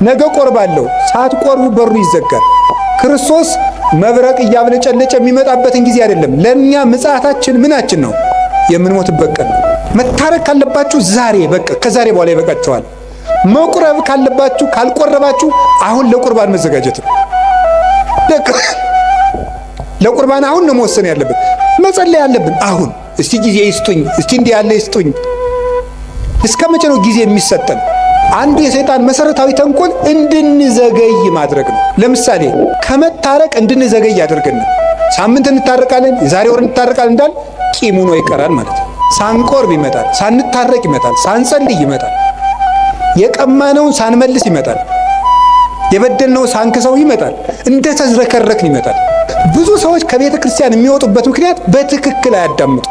ነገ ቆርባለሁ፣ ሳትቆርቡ በሩ ይዘጋል። ክርስቶስ መብረቅ እያብለጨለጨ የሚመጣበትን ጊዜ አይደለም። ለእኛ ምጽአታችን ምናችን ነው? የምንሞትበት ቀን ነው። መታረቅ ካለባችሁ ዛሬ በቃ ከዛሬ በኋላ ይበቃችኋል። መቁረብ ካለባችሁ ካልቆረባችሁ አሁን ለቁርባን መዘጋጀት ነው። ለቁርባን አሁን ነው መወሰን ያለብን፣ መጸለይ ያለብን አሁን። እስቲ ጊዜ ይስጡኝ፣ እስቲ እንዲህ ያለ ይስጡኝ። እስከ መቼ ነው ጊዜ የሚሰጠን? አንዱ የሰይጣን መሰረታዊ ተንኮል እንድንዘገይ ማድረግ ነው። ለምሳሌ ከመታረቅ እንድንዘገይ ያደርገናል። ሳምንት እንታረቃለን፣ የዛሬ ወር እንታረቃለን እንዳል ቂም ሆኖ ይቀራል ማለት ነው። ሳንቆርብ ይመጣል፣ ሳንታረቅ ይመጣል፣ ሳንጸልይ ይመጣል፣ የቀማነውን ሳንመልስ ይመጣል፣ የበደልነው ሳንክሰው ይመጣል፣ እንደተዝረከረክን ይመጣል። ብዙ ሰዎች ከቤተ ክርስቲያን የሚወጡበት ምክንያት በትክክል አያዳምጡ፣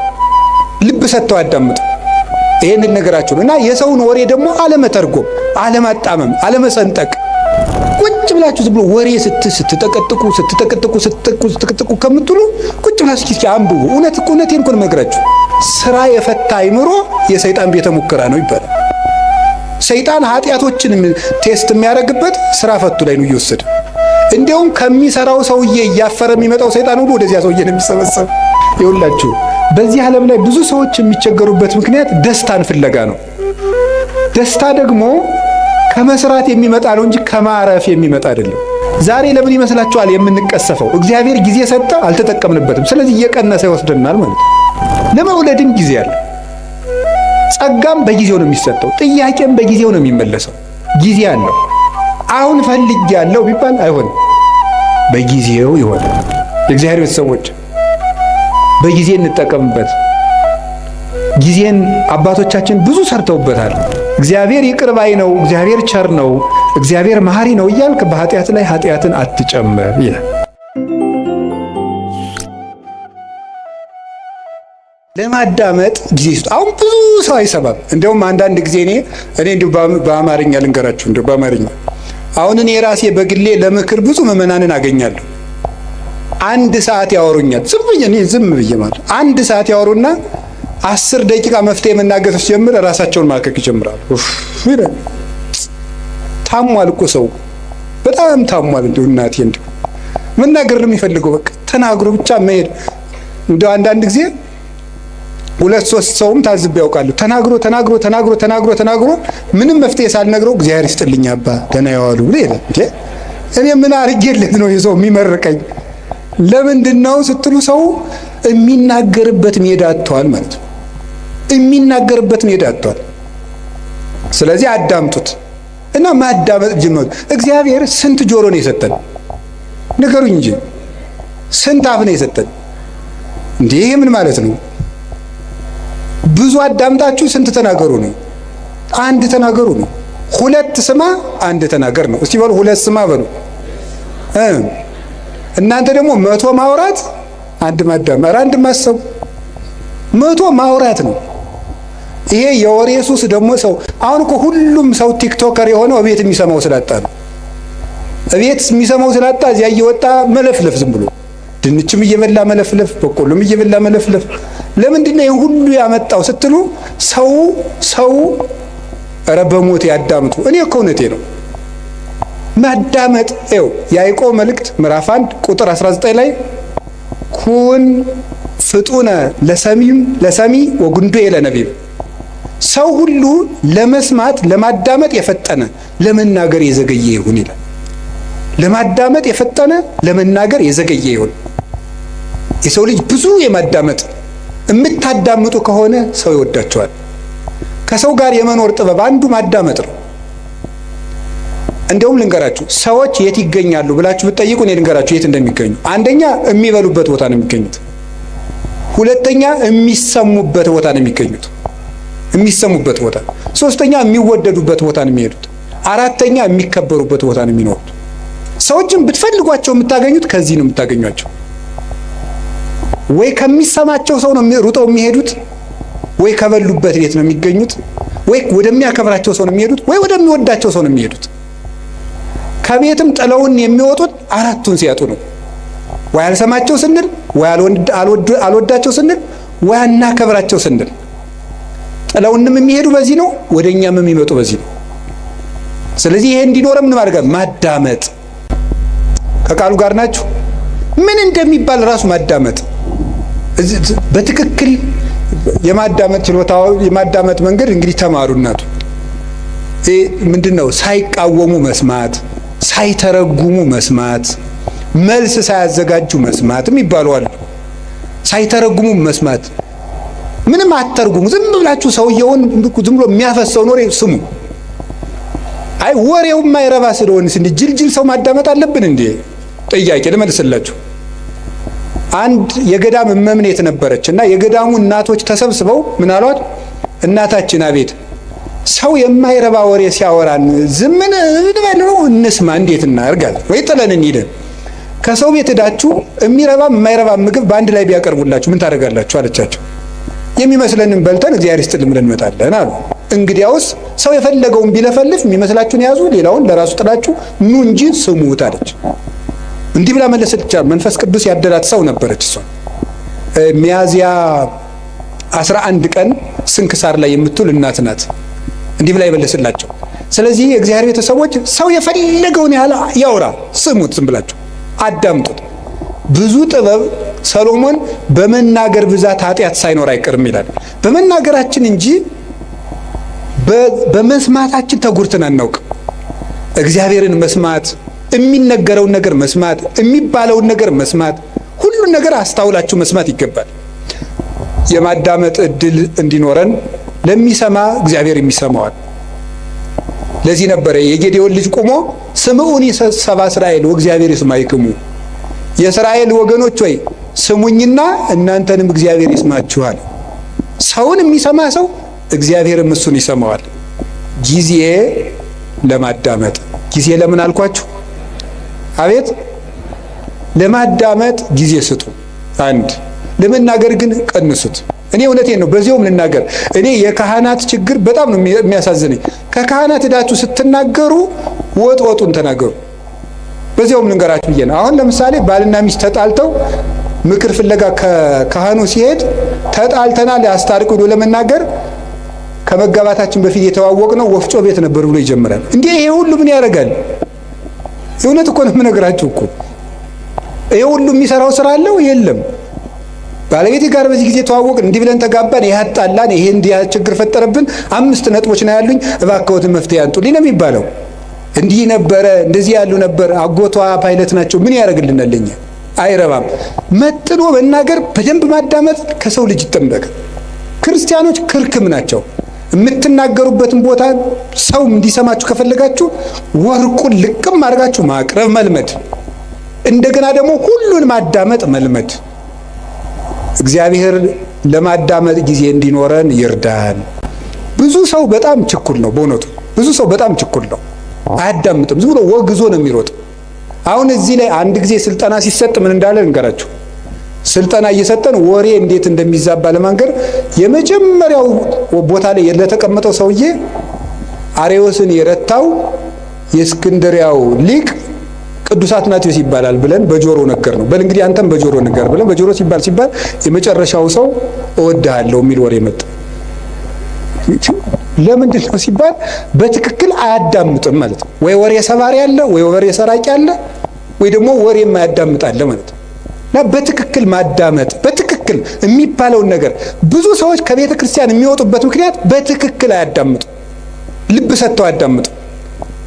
ልብ ሰጥተው አያዳምጡ። ይሄንን ነገራችሁ እና የሰውን ወሬ ደግሞ አለመተርጎም፣ አለማጣመም፣ አለመሰንጠቅ። ቁጭ ብላችሁ ዝም ብሎ ወሬ ስትጠቀጥቁ ከምትሉ ቁጭ ብላችሁ እስኪ አንብቡ። እውነቴን እኮ ነው የምነግራችሁ። ስራ የፈታ አይምሮ የሰይጣን ቤተ ሙከራ ነው ይባላል። ሰይጣን ኃጢአቶችን ቴስት የሚያደርግበት ስራ ፈቱ ላይ ነው እየወሰደ። እንዲያውም ከሚሰራው ሰውዬ እያፈረ የሚመጣው ሰይጣን ሁሉ ወደዚያ ሰውዬ ነው የሚሰበሰብ። ይኸውላችሁ በዚህ ዓለም ላይ ብዙ ሰዎች የሚቸገሩበት ምክንያት ደስታን ፍለጋ ነው። ደስታ ደግሞ ከመስራት የሚመጣ ነው እንጂ ከማረፍ የሚመጣ አይደለም። ዛሬ ለምን ይመስላችኋል የምንቀሰፈው? እግዚአብሔር ጊዜ ሰጠ፣ አልተጠቀምንበትም። ስለዚህ እየቀነሰ ይወስደናል ማለት ነው። ለመውለድም ጊዜ አለ። ጸጋም በጊዜው ነው የሚሰጠው፣ ጥያቄም በጊዜው ነው የሚመለሰው። ጊዜ አለው። አሁን ፈልጌያለሁ ቢባል አይሆንም፣ በጊዜው ይሆናል። የእግዚአብሔር ቤተሰቦች በጊዜ እንጠቀምበት። ጊዜን አባቶቻችን ብዙ ሰርተውበታል። እግዚአብሔር ይቅር ባይ ነው፣ እግዚአብሔር ቸር ነው፣ እግዚአብሔር መሐሪ ነው እያልክ በኃጢአት ላይ ኃጢአትን አትጨምር ይላል። ለማዳመጥ ጊዜ ይስጡ። አሁን ብዙ ሰው አይሰማም። እንደውም አንዳንድ ጊዜ እኔ እንዲሁ በአማርኛ ልንገራችሁ፣ እንዲሁ በአማርኛ አሁን እኔ ራሴ በግሌ ለምክር ብዙ ምዕመናንን አገኛለሁ። አንድ ሰዓት ያወሩኛል። ዝም ብዬ ማለት አንድ ሰዓት ያወሩና 10 ደቂቃ መፍትሄ መናገር ሲጀምር ራሳቸውን ማከክ ይጀምራሉ። ታሟል እኮ ሰው በጣም ታሟል። እንዲሁ እናቴ እንዲሁ መናገር ነው የሚፈልገው። በቃ ተናግሮ ብቻ መሄድ። እንደው አንዳንድ ጊዜ 2-3 ሰውም ታዝብ ያውቃሉ። ተናግሮ ምንም መፍትሄ ሳልነግረው እግዚአብሔር ይስጥልኝ አባ ደህና ያዋሉ ብለ ይላል። እኔ ምን አርጌለት ነው የሰው የሚመርቀኝ? ለምንድን ነው ስትሉ ሰው የሚናገርበት ሜዳ አጥቷል ማለት ነው። የሚናገርበት ሜዳ አጥቷል። ስለዚህ አዳምጡት እና ማዳመጥ ጀምሩ። እግዚአብሔር ስንት ጆሮ ነው የሰጠን? ንገሩኝ እንጂ ስንት አፍ ነው የሰጠን? እንዴ ምን ማለት ነው? ብዙ አዳምጣችሁ ስንት ተናገሩ ነው? አንድ ተናገሩ ነው። 2 ስማ አንድ ተናገር ነው። እስቲ በሉ 2 ስማ በሉ። እናንተ ደግሞ 100 ማውራት አንድ ማዳመጥ፣ አንድ ማሰብ። 100 ማውራት ነው። ይሄ የወሬ ሱስ ደግሞ ሰው አሁን እኮ ሁሉም ሰው ቲክቶከር የሆነው እቤት የሚሰማው ስላጣ ነው። እቤት የሚሰማው ስላጣ እዚያ እየወጣ መለፍለፍ፣ ዝም ብሎ ድንችም እየበላ መለፍለፍ፣ በቆሎም እየበላ መለፍለፍ። ለምንድን ነው ይሄን ሁሉ ያመጣው ስትሉ ሰው ኧረ በሞት ያዳምጡ። እኔ እኮ እውነቴ ነው። ማዳመጥ ነው። ያዕቆብ መልእክት ምዕራፍ 1 ቁጥር 19 ላይ ኩን ፍጡነ ለሰሚ ወጉንዱየ ለነቢብ፣ ሰው ሁሉ ለመስማት ለማዳመጥ የፈጠነ ለመናገር የዘገየ ይሁን ይላል። ለማዳመጥ የፈጠነ ለመናገር የዘገየ ይሁን። የሰው ልጅ ብዙ የማዳመጥ የምታዳምጡ ከሆነ ሰው ይወዳቸዋል። ከሰው ጋር የመኖር ጥበብ አንዱ ማዳመጥ ነው። እንደውም ልንገራችሁ፣ ሰዎች የት ይገኛሉ ብላችሁ ብትጠይቁ እኔ ልንገራችሁ የት እንደሚገኙ። አንደኛ የሚበሉበት ቦታ ነው የሚገኙት። ሁለተኛ የሚሰሙበት ቦታ ነው የሚገኙት፣ የሚሰሙበት ቦታ። ሶስተኛ የሚወደዱበት ቦታ ነው የሚሄዱት። አራተኛ የሚከበሩበት ቦታ ነው የሚኖሩት። ሰዎችን ብትፈልጓቸው የምታገኙት ከዚህ ነው የምታገኟቸው። ወይ ከሚሰማቸው ሰው ነው ሩጠው የሚሄዱት፣ ወይ ከበሉበት ቤት ነው የሚገኙት፣ ወይ ወደሚያከብራቸው ሰው ነው የሚሄዱት፣ ወይ ወደሚወዳቸው ሰው ነው የሚሄዱት። ከቤትም ጥለውን የሚወጡት አራቱን ሲያጡ ነው። ወይ አልሰማቸው ስንል፣ ወይ አልወዳቸው ስንል፣ ወይ አናከብራቸው ስንል። ጥለውንም የሚሄዱ በዚህ ነው፣ ወደኛም የሚመጡ በዚህ ነው። ስለዚህ ይሄ እንዲኖረ ምን ማድረግ ማዳመጥ። ከቃሉ ጋር ናችሁ? ምን እንደሚባል ራሱ ማዳመጥ በትክክል የማዳመጥ ችሎታው የማዳመጥ መንገድ እንግዲህ ተማሩ እናቱ። ምንድነው? ሳይቃወሙ መስማት፣ ሳይተረጉሙ መስማት፣ መልስ ሳያዘጋጁ መስማትም ይባላል። ሳይተረጉሙ መስማት ምንም አትተርጉሙ። ዝም ብላችሁ ሰውየውን ዝም ብሎ የሚያፈሰውን ወሬ ስሙ። አይ ወሬው የማይረባ ስለሆነስ እንዴ ጅልጅል ሰው ማዳመጥ አለብን እንዴ? ጥያቄ ልመልስላችሁ። አንድ የገዳም እመምኔት ነበረች እና የገዳሙ እናቶች ተሰብስበው ምን አሏት? እናታችን አቤት ሰው የማይረባ ወሬ ሲያወራን ዝምን እንበለው እንስማ፣ እንዴት እናርጋል? ወይ ጥለን እንሂድ? ከሰው ቤት ሄዳችሁ የሚረባ የማይረባ ምግብ በአንድ ላይ ቢያቀርቡላችሁ ምን ታደርጋላችሁ አለቻቸው። የሚመስለንን በልተን እግዚአብሔር ይስጥልን ብለን እንመጣለን አሉ። እንግዲያውስ ሰው የፈለገውን ቢለፈልፍ የሚመስላችሁን ያዙ፣ ሌላውን ለራሱ ጥላችሁ ኑ እንጂ ስሙት አለች። እንዲህ ብላ መለሰች። መንፈስ ቅዱስ ያደላት ሰው ነበረች። እሷ ሚያዝያ 11 ቀን ስንክሳር ላይ የምትውል እናት ናት። እንዲህ ብላ ይመለስላቸው። ስለዚህ የእግዚአብሔር ቤተሰቦች ሰው የፈለገውን ያህል ያውራ፣ ስሙት፣ ዝም ብላችሁ አዳምጡት። ብዙ ጥበብ ሰሎሞን በመናገር ብዛት ኃጢአት ሳይኖር አይቀርም ይላል። በመናገራችን እንጂ በመስማታችን ተጉርተን አናውቅም። እግዚአብሔርን መስማት፣ የሚነገረውን ነገር መስማት፣ የሚባለውን ነገር መስማት፣ ሁሉን ነገር አስተውላችሁ መስማት ይገባል። የማዳመጥ እድል እንዲኖረን ለሚሰማ እግዚአብሔር የሚሰማዋል። ለዚህ ነበረ የጌዴዎን ልጅ ቆሞ ስምዑኒ ሰብአ እስራኤል ወእግዚአብሔር ይስማዕክሙ፣ የእስራኤል ወገኖች ወይ ስሙኝና እናንተንም እግዚአብሔር ይስማችኋል። ሰውን የሚሰማ ሰው እግዚአብሔርም እሱን ይሰማዋል። ጊዜ ለማዳመጥ ጊዜ ለምን አልኳችሁ? አቤት ለማዳመጥ ጊዜ ስጡ። አንድ ለመናገር ግን ቀንሱት። እኔ እውነቴን ነው፣ በዚያውም ልናገር። እኔ የካህናት ችግር በጣም ነው የሚያሳዝነኝ። ከካህናት ሄዳችሁ ስትናገሩ ወጡን ተናገሩ። በዚያውም ልንገራችሁ ብዬ ነው። አሁን ለምሳሌ ባልና ሚስት ተጣልተው ምክር ፍለጋ ከካህኑ ሲሄድ ተጣልተናል ያስታርቁ ብሎ ለመናገር ከመጋባታችን በፊት የተዋወቅነው ወፍጮ ቤት ነበር ብሎ ይጀምራል። እንዴ ይሄ ሁሉ ምን ያደርጋል? እውነት እኮ ነው የምነግራችሁ እኮ። ይሄ ሁሉ የሚሰራው ስራ አለው የለም? ባለቤቴ ጋር በዚህ ጊዜ ተዋወቅን፣ እንዲህ ብለን ተጋባን፣ ይሄ አጣላን፣ ይሄ እንዲህ ችግር ፈጠረብን፣ 5 ነጥቦች ነው ያሉኝ፣ እባክዎትን መፍትሄ አንጡልኝ ነው የሚባለው። እንዲህ ነበረ፣ እንደዚህ ያሉ ነበር፣ አጎቷ ፓይለት ናቸው፣ ምን ያደርግልናል? ለኛ አይረባም። መጥኖ መናገር፣ በደንብ ማዳመጥ ከሰው ልጅ ይጠበቃል። ክርስቲያኖች ክርክም ናቸው። የምትናገሩበትን ቦታ ሰው እንዲሰማችሁ ከፈለጋችሁ ወርቁን ልቅም አድርጋችሁ ማቅረብ መልመድ፣ እንደገና ደግሞ ሁሉን ማዳመጥ መልመድ። እግዚአብሔር ለማዳመጥ ጊዜ እንዲኖረን ይርዳን። ብዙ ሰው በጣም ችኩል ነው። በእውነቱ ብዙ ሰው በጣም ችኩል ነው፣ አያዳምጥም። ዝም ብሎ ወግዞ ነው የሚሮጥ። አሁን እዚህ ላይ አንድ ጊዜ ስልጠና ሲሰጥ ምን እንዳለ እንገራችሁ። ስልጠና እየሰጠን ወሬ እንዴት እንደሚዛባ ለማንገር የመጀመሪያው ቦታ ላይ ለተቀመጠው ሰውዬ አርዮስን የረታው የእስክንድሪያው ሊቅ ቅዱስ አትናቴዎስ ይባላል ብለን በጆሮ ነገር ነው። በል እንግዲህ አንተም በጆሮ ነገር ብለን በጆሮ ሲባል የመጨረሻው ሰው እወድሃለሁ የሚል ወሬ መጣ። ለምንድን ነው ሲባል በትክክል አያዳምጥም ማለት ነው። ወይ ወሬ ሰባሪ አለ፣ ወይ ወሬ ሰራቂ አለ፣ ወይ ደግሞ ወሬ የማያዳምጥ አለ ማለት ነው። እና በትክክል ማዳመጥ፣ በትክክል የሚባለውን ነገር ብዙ ሰዎች ከቤተ ክርስቲያን የሚወጡበት ምክንያት በትክክል አያዳምጡ፣ ልብ ሰጥተው አያዳምጡ።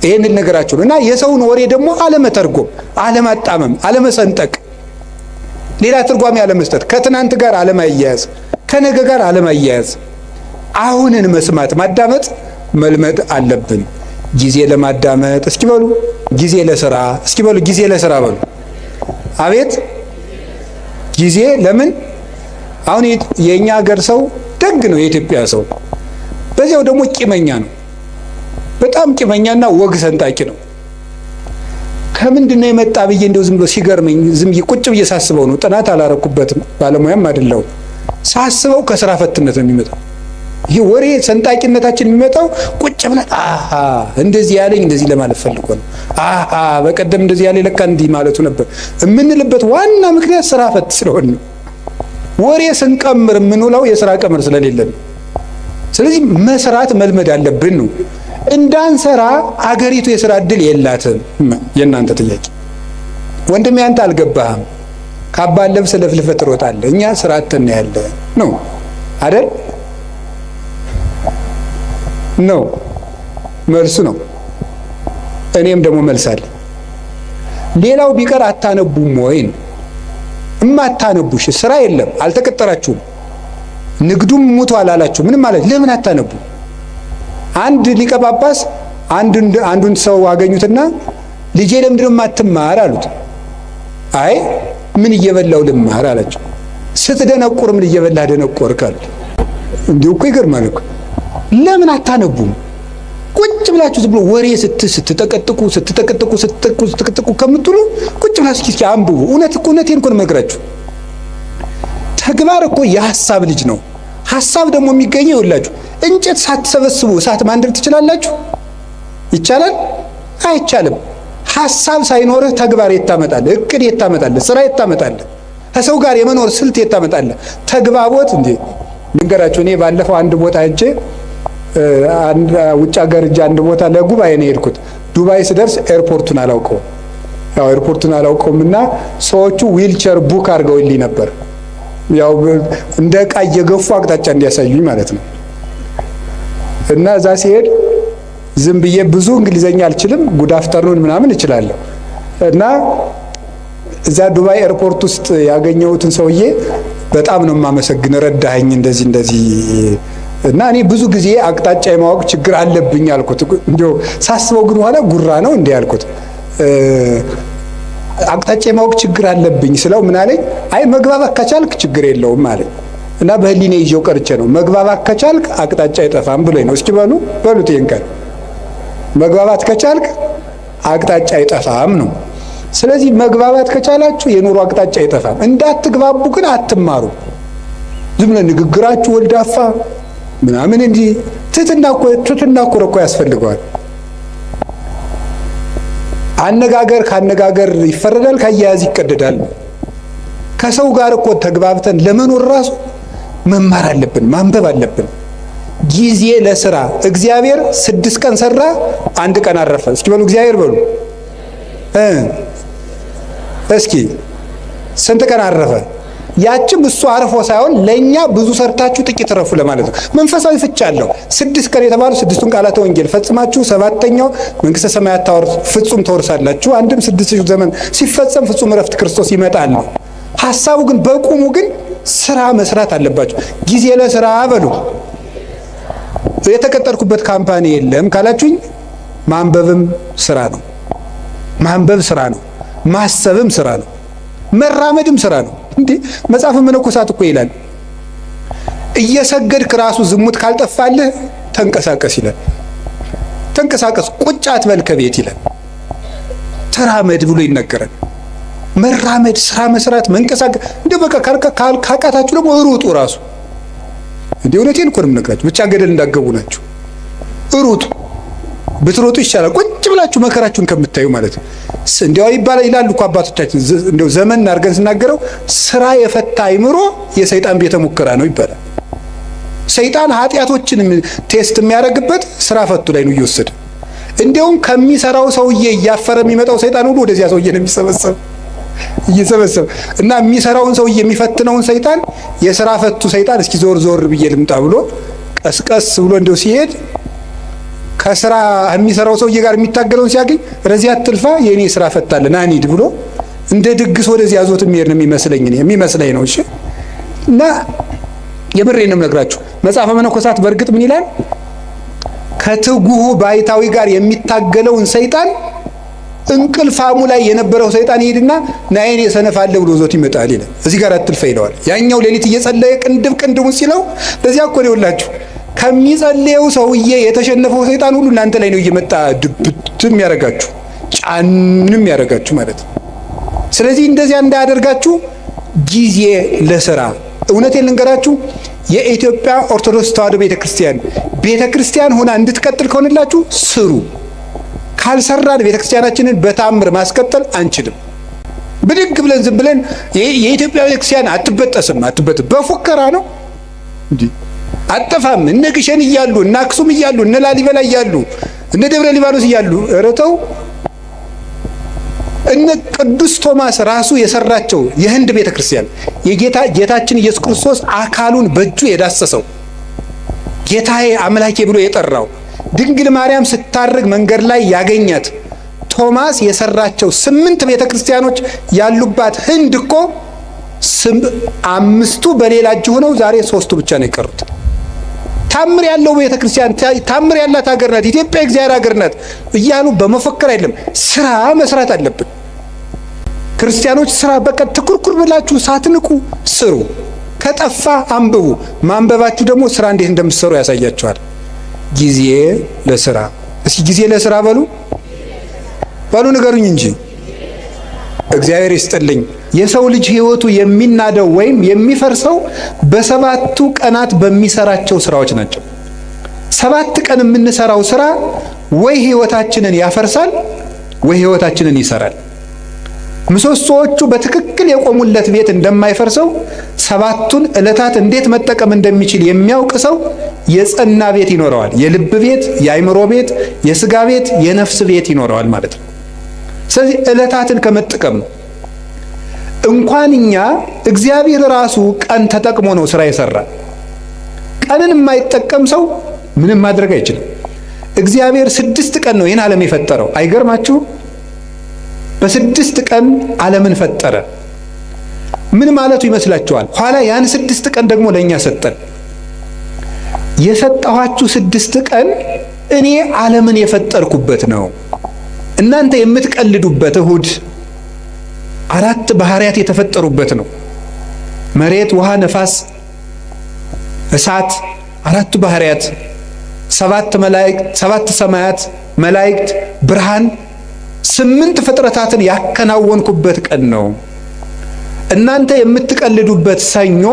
ይሄንን ነገራችሁ ነው። እና የሰውን ወሬ ደግሞ አለመተርጎም፣ አለማጣመም፣ አለመሰንጠቅ፣ ሌላ ትርጓሜ አለመስጠት፣ ከትናንት ጋር አለማያያዝ፣ ከነገ ጋር አለማያያዝ፣ አሁንን መስማት ማዳመጥ መልመድ አለብን። ጊዜ ለማዳመጥ እስኪ በሉ፣ ጊዜ ለስራ እስኪ በሉ፣ ጊዜ ለስራ በሉ። አቤት ጊዜ ለምን? አሁን የኛ ሀገር ሰው ደግ ነው፣ የኢትዮጵያ ሰው በዚያው ደግሞ ቂመኛ ነው። በጣም ቂመኛና ወግ ሰንጣቂ ነው። ከምንድነው የመጣ ብዬ እንደው ዝም ብሎ ሲገርመኝ ዝም ቁጭ ብዬ ሳስበው ነው። ጥናት አላረኩበትም፣ ባለሙያም አይደለሁም። ሳስበው ከስራ ፈትነት ነው የሚመጣው። ይሄ ወሬ ሰንጣቂነታችን የሚመጣው ቁጭ ብለን እንደዚህ ያለኝ እንደዚህ ለማለት ፈልጎ ነው፣ በቀደም እንደዚህ ያለኝ ለካ እንዲህ ማለቱ ነበር የምንልበት ዋና ምክንያት ስራ ፈት ስለሆነ ነው። ወሬ ስንቀምር የምንውለው የስራ ቀመር ስለሌለን ነው። ስለዚህ መስራት መልመድ አለብን ነው። እንዳንሰራ አገሪቱ የሥራ ዕድል የላትም። የእናንተ ጥያቄ ወንድሜ አንተ አልገባህም። ካባን ለብሰህ ለፍልፈህ ትሮጣለህ። እኛ ስራ አጥተን ያለ ነው አይደል? ነው መልሱ ነው። እኔም ደግሞ መልሳለሁ። ሌላው ቢቀር አታነቡም ወይ? እማታነቡሽ ስራ የለም፣ አልተቀጠራችሁም፣ ንግዱም ሙቷል አላችሁ። ምንም ማለት ለምን አታነቡ? አንድ ሊቀ ጳጳስ አንዱን ሰው አገኙትና ልጄ ለምንድን ነው የማትማር አሉት። አይ ምን እየበላው ልማር አላቸው። ስትደነቁር ምን እየበላህ ደነቆርክ አሉት። እንዲሁ እኮ ይገርማል እኮ። ለምን አታነቡም? ቁጭ ብላችሁ ዝም ብሎ ወሬ ስትጠቀጥቁ ከምትሉ ቁጭ ብላችሁ እስኪ አንብቡ። እውነቴን እኮ ነው የምነግራችሁ። ተግባር እኮ የሐሳብ ልጅ ነው። ሐሳብ ደግሞ የሚገኘው ይኸውላችሁ፣ እንጨት ሳትሰበስቡ እሳት ማንደድ ትችላላችሁ? ይቻላል? አይቻልም። ሐሳብ ሳይኖርህ ተግባር የታመጣለህ? እቅድ የታመጣለህ? ስራ የታመጣለህ? ከሰው ጋር የመኖር ስልት የታመጣለህ? ተግባቦት እንዴ! ልንገራችሁ፣ እኔ ባለፈው አንድ ቦታ ሄጄ ውጭ ሀገር ሄጄ አንድ ቦታ ለጉባኤ ነው የሄድኩት። ዱባይ ስደርስ ኤርፖርቱን አላውቀውምና ሰዎቹ ዊልቸር ቡክ አድርገውልኝ ነበር። ያው እንደ ዕቃ እየገፉ አቅጣጫ እንዲያሳዩኝ ማለት ነው። እና እዛ ሲሄድ ዝም ብዬ ብዙ እንግሊዘኛ አልችልም፣ ጉድ አፍተርኑን ምናምን እችላለሁ። እና እዛ ዱባይ ኤርፖርት ውስጥ ያገኘሁትን ሰውዬ በጣም ነው የማመሰግን፣ ረዳኸኝ እንደዚህ እና እኔ ብዙ ጊዜ አቅጣጫ የማወቅ ችግር አለብኝ አልኩት። እንደው ሳስበው ግን ኋላ ጉራ ነው እንዴ አልኩት። አቅጣጫ የማወቅ ችግር አለብኝ ስለው ምን አለኝ? አይ መግባባት ከቻልክ ችግር የለውም አለኝ። እና በህሊኔ ይዤው ቀርቼ ነው መግባባት ከቻልክ አቅጣጫ አይጠፋም ብሎኝ ነው። እስኪ በሉት ይሄን ቀን መግባባት ከቻልክ አቅጣጫ አይጠፋም ነው። ስለዚህ መግባባት ከቻላችሁ የኑሮ አቅጣጫ አይጠፋም። እንዳትግባቡ ግን አትማሩ። ዝም ብለ ንግግራችሁ ወልዳፋ ምናምን እንዲህ ትትና እኮ ያስፈልገዋል። አነጋገር ካነጋገር ይፈረዳል፣ ካያያዝ ይቀደዳል። ከሰው ጋር እኮ ተግባብተን ለመኖር ራሱ መማር አለብን፣ ማንበብ አለብን። ጊዜ ለስራ እግዚአብሔር 6 ቀን ሰራ፣ 1 ቀን አረፈ። እስኪ በሉ እግዚአብሔር በሉ። እስኪ ስንት ቀን አረፈ? ያችም እሱ አርፎ ሳይሆን ለኛ ብዙ ሰርታችሁ ጥቂት ረፉ ለማለት ነው። መንፈሳዊ ፍቻ አለው። 6 ቀን የተባሉ 6ቱን ቃላተ ወንጌል ፈጽማችሁ 7ኛው መንግስተ ሰማያት ፍጹም ተወርሳላችሁ። አንድም 6000 ዘመን ሲፈጸም ፍጹም እረፍት ክርስቶስ ይመጣል ነው ሐሳቡ። ግን በቁሙ ግን ስራ መስራት አለባችሁ። ጊዜ ለስራ በሉ። የተቀጠርኩበት ካምፓኒ የለም ካላችሁኝ ማንበብም ስራ ነው። ማንበብ ስራ ነው። ማሰብም ስራ ነው። መራመድም ስራ ነው። እንዴ መጽሐፈ መነኮሳት እኮ ይላል እየሰገድክ ራሱ ዝሙት ካልጠፋልህ ተንቀሳቀስ ይላል። ተንቀሳቀስ፣ ቁጭ አትበል ከቤት ይላል። ተራመድ ብሎ ይነገራል። መራመድ፣ ስራ መስራት፣ መንቀሳቀስ። እንዴ በቃ ካቃታችሁ ደግሞ ሩጡ ራሱ። እንዴ እውነቴን እኮ ነው የምነግራችሁ። ብቻ ገደል እንዳገቡ ናችሁ። ሩጡ፣ ብትሮጡ ይሻላል ቁጭ ብላችሁ መከራችሁን ከምታዩ ማለት ነው። እንዲያው ይላሉ እኮ አባቶቻችን። እንደው ዘመን አድርገን ስናገረው ስራ የፈታ አይምሮ የሰይጣን ቤተ ሙከራ ነው ይባላል። ሰይጣን ኃጢአቶችን ቴስት የሚያደርግበት ስራ ፈቱ ላይ ነው እየወሰደ። እንዲያውም ከሚሰራው ሰውዬ እያፈረ የሚመጣው ሰይጣን ሁሉ ወደዚያ ሰውዬ ነው እየሰበሰበ እና የሚሰራውን ሰውዬ የሚፈትነውን ሰይጣን የስራ ፈቱ ሰይጣን እስኪ ዞር ብዬ ልምጣ ብሎ ቀስቀስ ብሎ እንደው ሲሄድ ከስራ የሚሰራው ሰውዬ ጋር የሚታገለውን ሲያገኝ ረዚያ አትልፋ የኔ ስራ ፈታለ ና እንሂድ ብሎ እንደ ድግስ ወደዚያ ዞት የሚሄድ ነው የሚመስለኝ ነው። እሺ እና የምሬን ነው የምነግራችሁ። መጽሐፈ መነኮሳት በእርግጥ ምን ይላል? ከትጉሁ ባይታዊ ጋር የሚታገለውን ሰይጣን እንቅልፋሙ ላይ የነበረው ሰይጣን ይሄድና ናይን የሰነፋለ ብሎ ዞት ይመጣል ይላል። እዚህ ጋር አትልፋ ይለዋል። ያኛው ሌሊት እየጸለየ ቅንድሙን ሲለው ለዚያ እኮ ነው ይውላችሁ ከሚጸልየው ሰውዬ የተሸነፈው ሰይጣን ሁሉ እናንተ ላይ ነው እየመጣ ድብትም ያረጋችሁ ጫንም ያረጋችሁ ማለት ነው። ስለዚህ እንደዚያ እንዳያደርጋችሁ ጊዜ ለስራ። እውነቴን ልንገራችሁ፣ የኢትዮጵያ ኦርቶዶክስ ተዋሕዶ ቤተክርስቲያን ሆና እንድትቀጥል ከሆነላችሁ ስሩ። ካልሰራን ቤተክርስቲያናችንን በታምር ማስቀጠል አንችልም። ብድግ ብለን ዝም ብለን የኢትዮጵያ ቤተክርስቲያን አትበጠስም በፉከራ ነው እንዴ? አጠፋም። እነ ግሸን እያሉ እነ አክሱም እያሉ እነ ላሊበላ እያሉ እነ ደብረ ሊባኖስ እያሉ እረተው እነ ቅዱስ ቶማስ ራሱ የሰራቸው የህንድ ቤተክርስቲያን ጌታችን ኢየሱስ ክርስቶስ አካሉን በእጁ የዳሰሰው ጌታዬ አምላኬ ብሎ የጠራው ድንግል ማርያም ስታርግ መንገድ ላይ ያገኛት ቶማስ የሰራቸው 8 ቤተክርስቲያኖች ያሉባት ህንድ እኮ 5ቱ በሌላ እጅ ሆነው ዛሬ 3ቱ ብቻ ነው የቀሩት። ታምር ያለው ቤተክርስቲያን ታምር ያላት ሀገር ናት ኢትዮጵያ፣ እግዚአብሔር ሀገር ናት እያሉ በመፈክር አይደለም፣ ስራ መስራት አለብን። ክርስቲያኖች ስራ በቃ ትኩርኩር ብላችሁ ሳትንቁ ስሩ። ከጠፋ አንብቡ። ማንበባችሁ ደግሞ ስራ እንዴት እንደምትሰሩ ያሳያችኋል። ጊዜ ለስራ። እስኪ ጊዜ ለስራ በሉ ንገሩኝ እንጂ እግዚአብሔር ይስጥልኝ። የሰው ልጅ ህይወቱ የሚናደው ወይም የሚፈርሰው በ7ቱ ቀናት በሚሰራቸው ስራዎች ናቸው። 7 ቀን የምንሰራው ስራ ወይ ህይወታችንን ያፈርሳል ወይ ህይወታችንን ይሰራል። ምሰሶዎቹ በትክክል የቆሙለት ቤት እንደማይፈርሰው 7ቱን ዕለታት እንዴት መጠቀም እንደሚችል የሚያውቅ ሰው የጸና ቤት ይኖረዋል። የልብ ቤት፣ የአይምሮ ቤት፣ የስጋ ቤት፣ የነፍስ ቤት ይኖረዋል ማለት ነው። ስለዚህ ዕለታትን ከመጠቀም ነው። እንኳን እኛ እግዚአብሔር ራሱ ቀን ተጠቅሞ ነው ስራ የሰራ። ቀንን የማይጠቀም ሰው ምንም ማድረግ አይችልም። እግዚአብሔር 6 ቀን ነው ይህን ዓለም የፈጠረው። አይገርማችሁ? በ6 ቀን ዓለምን ፈጠረ። ምን ማለቱ ይመስላችኋል? ኋላ ያን 6 ቀን ደግሞ ለእኛ ሰጠን። የሰጠኋችሁ 6 ቀን እኔ ዓለምን የፈጠርኩበት ነው። እናንተ የምትቀልዱበት እሁድ 4 ባህሪያት የተፈጠሩበት ነው። መሬት፣ ውሃ፣ ነፋስ፣ እሳት 4 ባህሪያት፣ 7 መላእክት፣ 7 ሰማያት፣ መላእክት፣ ብርሃን 8 ፍጥረታትን ያከናወንኩበት ቀን ነው። እናንተ የምትቀልዱበት ሰኞ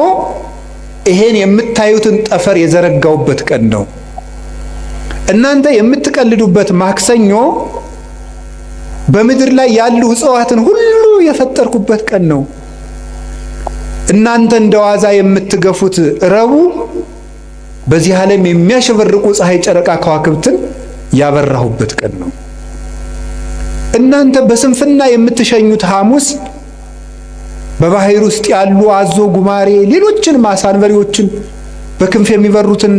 ይሄን የምታዩትን ጠፈር የዘረጋውበት ቀን ነው። እናንተ የምትቀልዱበት ማክሰኞ በምድር ላይ ያሉ እጽዋትን ሁሉ የፈጠርኩበት ቀን ነው። እናንተ እንደዋዛ የምትገፉት ረቡዕ በዚህ ዓለም የሚያሸበርቁ ፀሐይ፣ ጨረቃ፣ ከዋክብትን ያበራሁበት ቀን ነው። እናንተ በስንፍና የምትሸኙት ሐሙስ በባህር ውስጥ ያሉ አዞ፣ ጉማሬ፣ ሌሎችን ማሳንበሪዎችን በክንፍ የሚበሩትን፣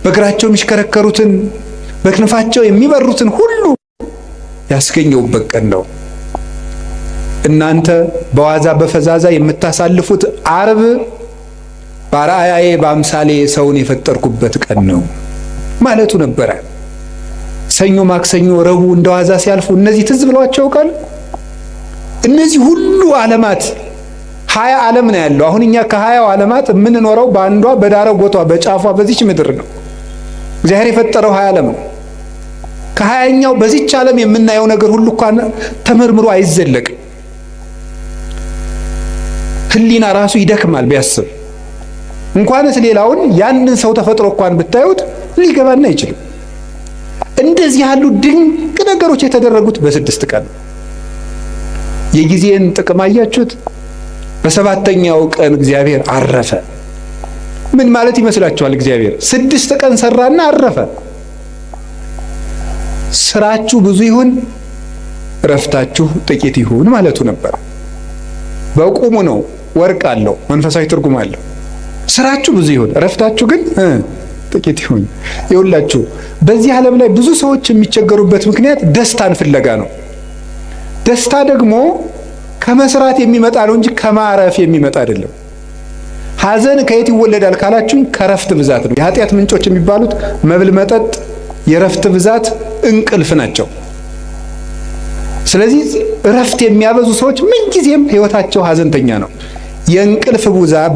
በእግራቸው የሚሽከረከሩትን፣ በክንፋቸው የሚበሩትን ሁሉ ያስገኘውበት ቀን ነው። እናንተ በዋዛ በፈዛዛ የምታሳልፉት ዓርብ በአርአያዬ በአምሳሌ ሰውን የፈጠርኩበት ቀን ነው ማለቱ ነበረ። ሰኞ፣ ማክሰኞ፣ ረቡዕ እንደዋዛ ሲያልፉ እነዚህ ትዝ ብሏቸው ቃል እነዚህ ሁሉ ዓለማት 20 ዓለም ነው ያለው። አሁን እኛ ከ20 ዓለማት የምንኖረው በአንዷ በዳረጎቷ በጫፏ በዚች ምድር ነው። እግዚአብሔር የፈጠረው 20 ዓለም ነው። ከ20ኛው በዚች ዓለም የምናየው ነገር ሁሉ እንኳን ተመርምሮ አይዘለቅም። ህሊና ራሱ ይደክማል ቢያስብ። እንኳንስ ሌላውን ያንን ሰው ተፈጥሮ እንኳን ብታዩት ሊገባና አይችልም። እንደዚህ ያሉ ድንቅ ነገሮች የተደረጉት በ6 ቀን። የጊዜን ጥቅም አያችሁት? በ7ኛው ቀን እግዚአብሔር አረፈ። ምን ማለት ይመስላችኋል? እግዚአብሔር 6 ቀን ሰራና አረፈ። ስራችሁ ብዙ ይሁን እረፍታችሁ ጥቂት ይሁን ማለቱ ነበር። በቁሙ ነው፣ ወርቅ አለው፣ መንፈሳዊ ትርጉም አለው። ስራችሁ ብዙ ይሁን እረፍታችሁ ግን ጥቂት ይሁን። ይኸውላችሁ በዚህ ዓለም ላይ ብዙ ሰዎች የሚቸገሩበት ምክንያት ደስታን ፍለጋ ነው። ደስታ ደግሞ ከመስራት የሚመጣ ነው እንጂ ከማረፍ የሚመጣ አይደለም። ሐዘን ከየት ይወለዳል ካላችሁኝ ከረፍት ብዛት ነው። የኃጢአት ምንጮች የሚባሉት መብል፣ መጠጥ፣ የረፍት ብዛት፣ እንቅልፍ ናቸው። ስለዚህ ረፍት የሚያበዙ ሰዎች ምንጊዜም ህይወታቸው ሐዘንተኛ ነው። የእንቅልፍ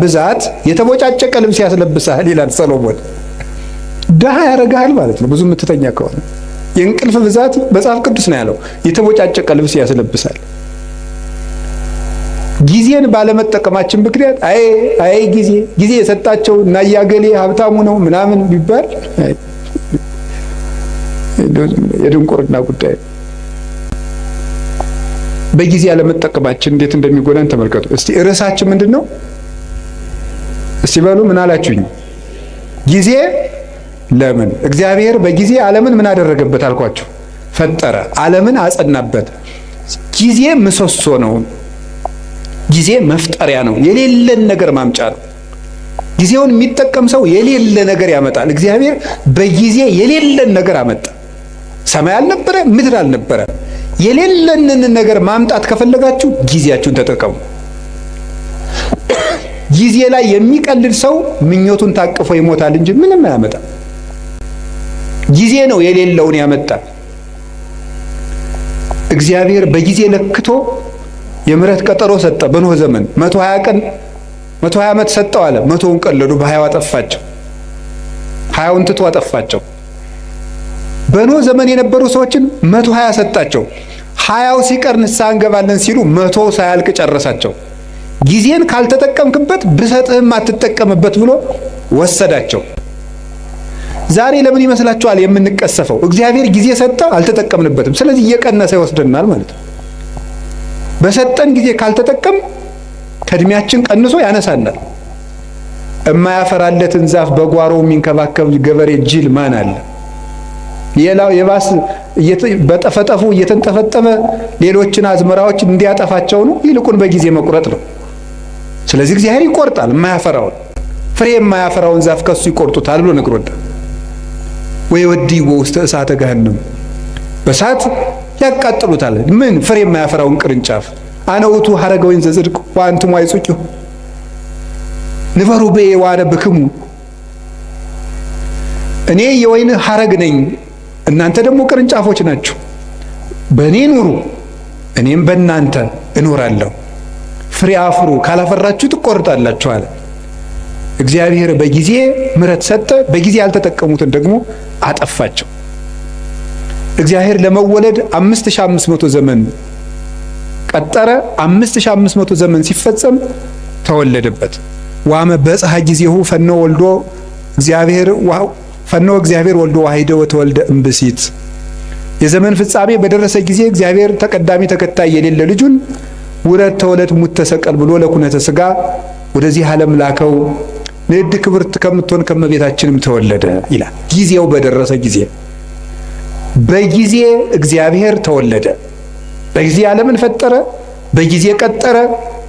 ብዛት የተቦጫጨቀ ልብስ ያስለብሳል ይላል ሰሎሞን። ድሃ ያረጋል ማለት ነው ብዙ የምትተኛ ከሆነ። የእንቅልፍ ብዛት መጽሐፍ ቅዱስ ነው ያለው፣ የተቦጫጨቀ ልብስ ያስለብሳል። ጊዜን ባለመጠቀማችን ምክንያት አይ ጊዜ የሰጣቸው እና ያገሌ ሀብታሙ ነው ምናምን ቢባል የድንቁርና ጉዳይ። በጊዜ ያለመጠቀማችን እንዴት እንደሚጎዳን ተመልከቱ። እስቲ ርዕሳችን ምንድነው? እስቲ በሉ ምን አላችሁኝ? ጊዜ ለምን? እግዚአብሔር በጊዜ ዓለምን ምን አደረገበት አልኳችሁ? ፈጠረ። ዓለምን አጸናበት። ጊዜ ምሰሶ ነው። ጊዜ መፍጠሪያ ነው። የሌለን ነገር ማምጫ ነው። ጊዜውን የሚጠቀም ሰው የሌለ ነገር ያመጣል። እግዚአብሔር በጊዜ የሌለን ነገር አመጣ። ሰማይ አልነበረ፣ ምድር አልነበረ። የሌለንን ነገር ማምጣት ከፈለጋችሁ ጊዜያችሁን ተጠቀሙ። ጊዜ ላይ የሚቀልድ ሰው ምኞቱን ታቅፎ ይሞታል እንጂ ምንም አያመጣም። ጊዜ ነው የሌለውን ያመጣ። እግዚአብሔር በጊዜ ለክቶ የምህረት ቀጠሮ ሰጠ። በኖህ ዘመን 120 ቀን 120 ዓመት ሰጠው አለ። 100ውን ቀለዱ፣ በ20 አጠፋቸው። 20ውን ትቶ አጠፋቸው። በኖህ ዘመን የነበሩ ሰዎችን 120 ሰጣቸው። 20ው ሲቀር ንስሐ እንገባለን ሲሉ 100 ሳያልቅ ጨረሳቸው። ጊዜን ካልተጠቀምክበት ብሰጥህም አትጠቀምበት ብሎ ወሰዳቸው። ዛሬ ለምን ይመስላችኋል የምንቀሰፈው? እግዚአብሔር ጊዜ ሰጠ፣ አልተጠቀምንበትም። ስለዚህ እየቀነሰ ይወስደናል ማለት ነው። በሰጠን ጊዜ ካልተጠቀም ከእድሜያችን ቀንሶ ያነሳናል። የማያፈራለትን ዛፍ በጓሮው የሚንከባከብ ገበሬ ጅል ማን አለ? ሌላው የባስ በጠፈጠፉ እየተንጠፈጠፈ ሌሎችን አዝመራዎች እንዲያጠፋቸው ነው። ይልቁን በጊዜ መቁረጥ ነው። ስለዚህ እግዚአብሔር ይቆርጣል። የማያፈራውን ፍሬ የማያፈራውን ዛፍ ከሱ ይቆርጡታል ብሎ ነግሮታል። ወይ ወዲው ውስጥ እሳተ ገሃነም በእሳት ያቃጥሉታል። ምን ፍሬ የማያፈራውን ቅርንጫፍ አነውቱ ሐረገ ወይን ዘጽድቅ ወአንትሙ አይጹቂሁ ንበሩ በየ ወአነብክሙ፣ እኔ የወይን ሐረግ ነኝ፣ እናንተ ደግሞ ቅርንጫፎች ናችሁ። በእኔ ኑሩ፣ እኔም በእናንተ እኖራለሁ። ፍሬ አፍሩ፣ ካላፈራችሁ ትቆርጣላችሁ አለ። እግዚአብሔር በጊዜ ምሕረት ሰጠ። በጊዜ ያልተጠቀሙትን ደግሞ አጠፋቸው። እግዚአብሔር ለመወለድ 5500 ዘመን ቀጠረ። 5500 ዘመን ሲፈጸም ተወለደበት። ዋመ በፀሐ ጊዜሁ ፈኖ ወልዶ እግዚአብሔር ወልዶ ዋሂደ ወተወልደ እምብሲት። የዘመን ፍጻሜ በደረሰ ጊዜ እግዚአብሔር ተቀዳሚ ተከታይ የሌለ ልጁን ውረድ ተወለድ ሙት ተሰቀል ብሎ ለኩነተ ሥጋ ወደዚህ ዓለም ላከው። ንዕድ ክብርት ከምትሆን ከመቤታችንም ተወለደ ይላል። ጊዜው በደረሰ ጊዜ በጊዜ እግዚአብሔር ተወለደ። በጊዜ ዓለምን ፈጠረ፣ በጊዜ ቀጠረ፣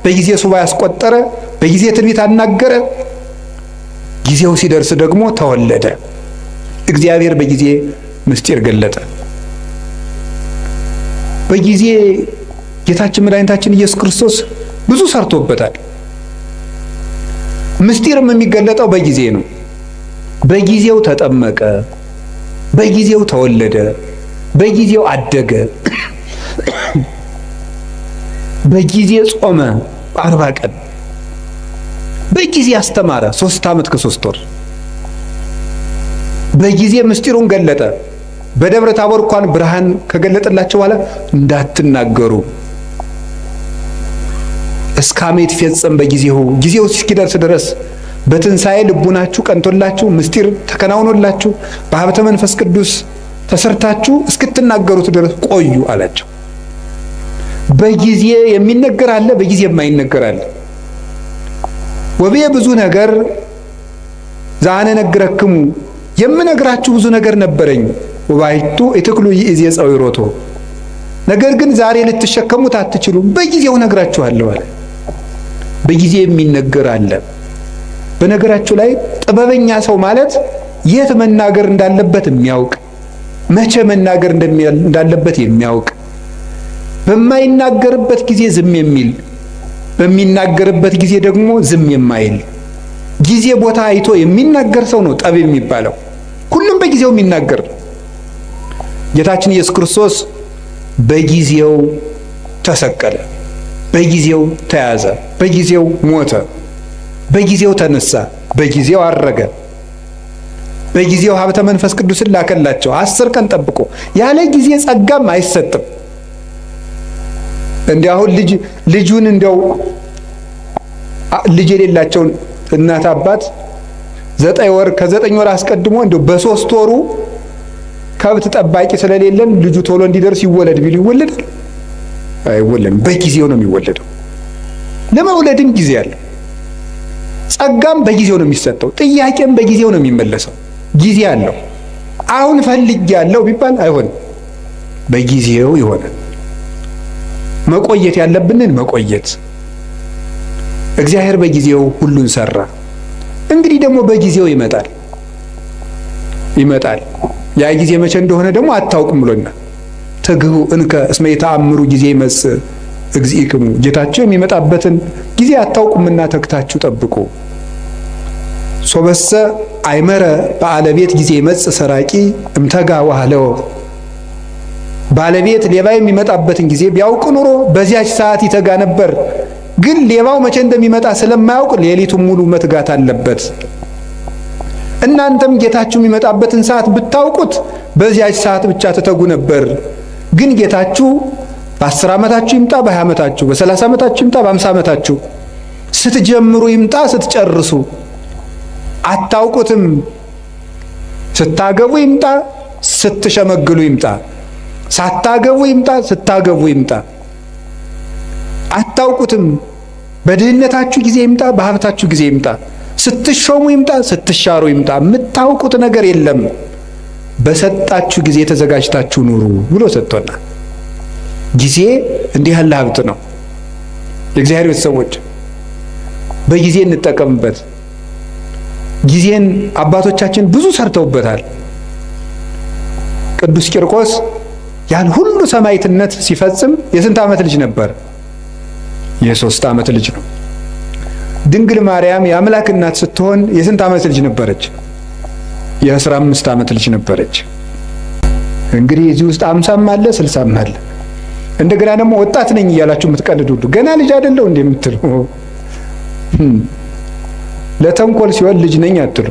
በጊዜ ሱባዔ ያስቆጠረ፣ በጊዜ ትንቢት አናገረ። ጊዜው ሲደርስ ደግሞ ተወለደ። እግዚአብሔር በጊዜ ምስጢር ገለጠ። በጊዜ ጌታችን መድኃኒታችን ኢየሱስ ክርስቶስ ብዙ ሰርቶበታል። ምስጢርም የሚገለጠው በጊዜ ነው። በጊዜው ተጠመቀ፣ በጊዜው ተወለደ፣ በጊዜው አደገ፣ በጊዜ ጾመ 40 ቀን፣ በጊዜ አስተማረ 3 ዓመት ከ3 ወር፣ በጊዜ ምስጢሩን ገለጠ። በደብረ ታቦር እንኳን ብርሃን ከገለጠላቸው በኋላ እንዳትናገሩ እስካመ ይትፌጸም በጊዜው፣ ጊዜው እስኪደርስ ድረስ በትንሣኤ ልቡናችሁ ቀንቶላችሁ ምስጢር ተከናውኖላችሁ በሀብተ መንፈስ ቅዱስ ተሰርታችሁ እስክትናገሩት ድረስ ቆዩ አላቸው። በጊዜ የሚነገር አለ፣ በጊዜ የማይነገር አለ። ወብየ ብዙ ነገር ዛነ ነግረክሙ፣ የምነግራችሁ ብዙ ነገር ነበረኝ። ወባይቱ ኢትክሉ ይእዜ ጸዊሮቶ፣ ነገር ግን ዛሬ ልትሸከሙት አትችሉም፣ በጊዜው ነግራችኋለሁ አለ። በጊዜ የሚነገር አለ። በነገራችሁ ላይ ጥበበኛ ሰው ማለት የት መናገር እንዳለበት የሚያውቅ፣ መቼ መናገር እንዳለበት የሚያውቅ፣ በማይናገርበት ጊዜ ዝም የሚል፣ በሚናገርበት ጊዜ ደግሞ ዝም የማይል፣ ጊዜ ቦታ አይቶ የሚናገር ሰው ነው ጠቢብ የሚባለው። ሁሉም በጊዜው የሚናገር። ጌታችን ኢየሱስ ክርስቶስ በጊዜው ተሰቀለ፣ በጊዜው ተያዘ፣ በጊዜው ሞተ፣ በጊዜው ተነሳ፣ በጊዜው አረገ፣ በጊዜው ሀብተ መንፈስ ቅዱስን ላከላቸው 10 ቀን ጠብቆ። ያለ ጊዜ ጸጋም አይሰጥም። እንዲያው ልጁን እንደው ልጅ የሌላቸውን እናት አባት 9 ወር ከ9 ወር አስቀድሞ እንደው በ3 ወሩ ከብት ጠባቂ ስለሌለን ልጁ ቶሎ እንዲደርስ ይወለድ ቢሉ ይወለዳል? አይወለድም። በጊዜው ነው የሚወለደው። ለመውለድም ጊዜ አለ። ጸጋም በጊዜው ነው የሚሰጠው። ጥያቄም በጊዜው ነው የሚመለሰው። ጊዜ አለው። አሁን ፈልጌያለሁ ቢባል አይሆንም፣ በጊዜው ይሆናል። መቆየት ያለብንን መቆየት። እግዚአብሔር በጊዜው ሁሉን ሰራ። እንግዲህ ደግሞ በጊዜው ይመጣል። ያ ጊዜ መቼ እንደሆነ ደግሞ አታውቅም ብሎናል። ትግሁ እንከ እስመ የተአምሩ ጊዜ ይመጽእ እግዚእክሙ፣ ጌታችሁ የሚመጣበትን ጊዜ አታውቁምና ተግታችሁ ጠብቁ። ሶበሰ አይመረ ባለቤት ጊዜ ይመጽእ ሰራቂ እምተጋ ዋህለው፣ ባለቤት ሌባ የሚመጣበትን ጊዜ ቢያውቅ ኑሮ በዚያች ሰዓት ይተጋ ነበር። ግን ሌባው መቼ እንደሚመጣ ስለማያውቅ ሌሊቱን ሙሉ መትጋት አለበት። እናንተም ጌታችሁ የሚመጣበትን ሰዓት ብታውቁት በዚያች ሰዓት ብቻ ትተጉ ነበር። ግን ጌታችሁ በ10 ዓመታችሁ ይምጣ፣ በ20 ዓመታችሁ፣ በ30 ዓመታችሁ ይምጣ፣ በ50 ዓመታችሁ፣ ስትጀምሩ ይምጣ፣ ስትጨርሱ አታውቁትም። ስታገቡ ይምጣ፣ ስትሸመግሉ ይምጣ፣ ሳታገቡ ይምጣ፣ ስታገቡ ይምጣ፣ አታውቁትም። በድህነታችሁ ጊዜ ይምጣ፣ በሀብታችሁ ጊዜ ይምጣ፣ ስትሾሙ ይምጣ፣ ስትሻሩ ይምጣ፣ የምታውቁት ነገር የለም። በሰጣችሁ ጊዜ ተዘጋጅታችሁ ኑሩ ብሎ ሰጥቶናል። ጊዜ እንዲህ ያለ ሀብት ነው። የእግዚአብሔር ቤተሰቦች በጊዜ እንጠቀምበት። ጊዜን አባቶቻችን ብዙ ሰርተውበታል። ቅዱስ ቂርቆስ ያን ሁሉ ሰማዕትነት ሲፈጽም የስንት ዓመት ልጅ ነበር? የ3 ዓመት ልጅ ነው። ድንግል ማርያም የአምላክ እናት ስትሆን የስንት ዓመት ልጅ ነበረች? የ15 ዓመት ልጅ ነበረች። እንግዲህ እዚህ ውስጥ 50ም አለ 60ም አለ። እንደገና ደግሞ ወጣት ነኝ እያላችሁ የምትቀልዱ ሁሉ ገና ልጅ አይደለው እንዴ የምትሉ፣ ለተንኮል ሲሆን ልጅ ነኝ አትሉ።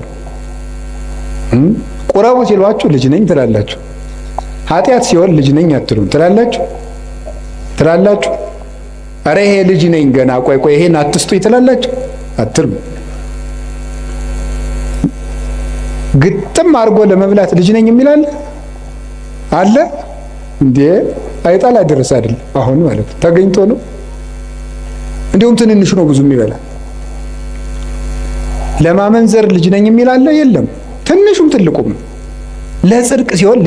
ቁረቡ ሲሏችሁ ልጅ ነኝ ትላላችሁ። ኃጢአት ሲሆን ልጅ ነኝ አትሉ ትላላችሁ። አረ ይሄ ልጅ ነኝ ገና ቆይ ይሄን አትስጡኝ ትላላችሁ አትሉ። ግጥም አድርጎ ለመብላት ልጅ ነኝ የሚላል አለ እንዴ? አይጣል አደረሰ አይደል? አሁን ማለት ተገኝቶ ነው። እንዲሁም ትንንሹ ነው ብዙ የሚበላ። ለማመንዘር ልጅ ነኝ የሚላል የለም። ትንሹም ትልቁም ለጽድቅ ሲሆን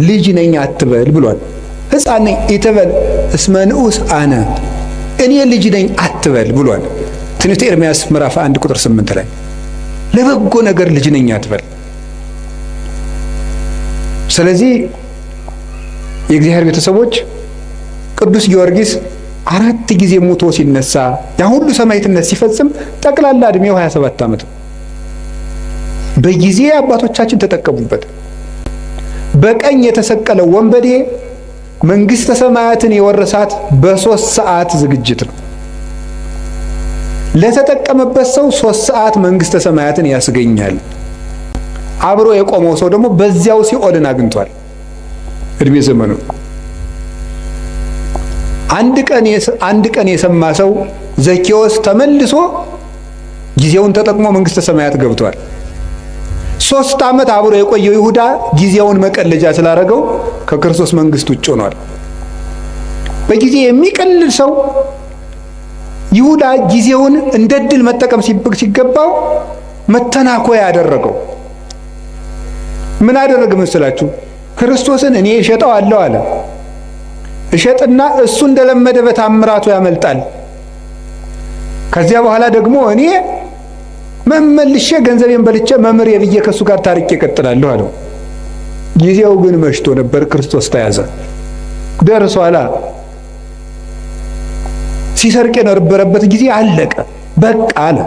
ልጅ ነኝ አትበል ብሏል። ሕፃን ነኝ ኢትበል እስመ ንዑስ አነ፣ እኔ ልጅ ነኝ አትበል ብሏል። ትንቢተ ኤርምያስ ምዕራፍ 1 ቁጥር 8 ላይ ለበጎ ነገር ልጅ ነኝ አትበል። ስለዚህ የእግዚአብሔር ቤተሰቦች ቅዱስ ጊዮርጊስ 4 ጊዜ ሞቶ ሲነሳ ያ ሁሉ ሰማዕትነት ሲፈጽም ጠቅላላ ዕድሜው 27 ዓመት ነው። በጊዜ አባቶቻችን ተጠቀሙበት። በቀኝ የተሰቀለው ወንበዴ መንግሥተ ሰማያትን የወረሳት በ3 ሰዓት ዝግጅት ነው። ለተጠቀመበት ሰው 3 ሰዓት መንግሥተ ሰማያትን ያስገኛል። አብሮ የቆመው ሰው ደግሞ በዚያው ሲኦልን አግኝቷል። እድሜ ዘመኑ አንድ ቀን የሰማ ሰው ዘኬዎስ ተመልሶ ጊዜውን ተጠቅሞ መንግሥተ ሰማያት ገብቷል። 3 ዓመት አብሮ የቆየው ይሁዳ ጊዜውን መቀለጃ ስላደረገው ከክርስቶስ መንግሥት ውጭ ሆኗል። በጊዜ የሚቀልል ሰው ይሁዳ ጊዜውን እንደ ድል መጠቀም ሲገባው መተናኮያ ያደረገው። ምን አደረገ መስላችሁ? ክርስቶስን እኔ እሸጠዋለሁ አለ። እሸጥና እሱ እንደለመደ በታምራቱ ያመልጣል። ከዚያ በኋላ ደግሞ እኔ መመልሼ ገንዘቤን በልቼ መምሬ ብዬ ከሱ ጋር ታሪቄ እቀጥላለሁ አለው። ጊዜው ግን መሽቶ ነበር። ክርስቶስ ተያዘ። ደርሷላ። ሲሰርቅ የነበረበት ጊዜ አለቀ። በቃ አለ።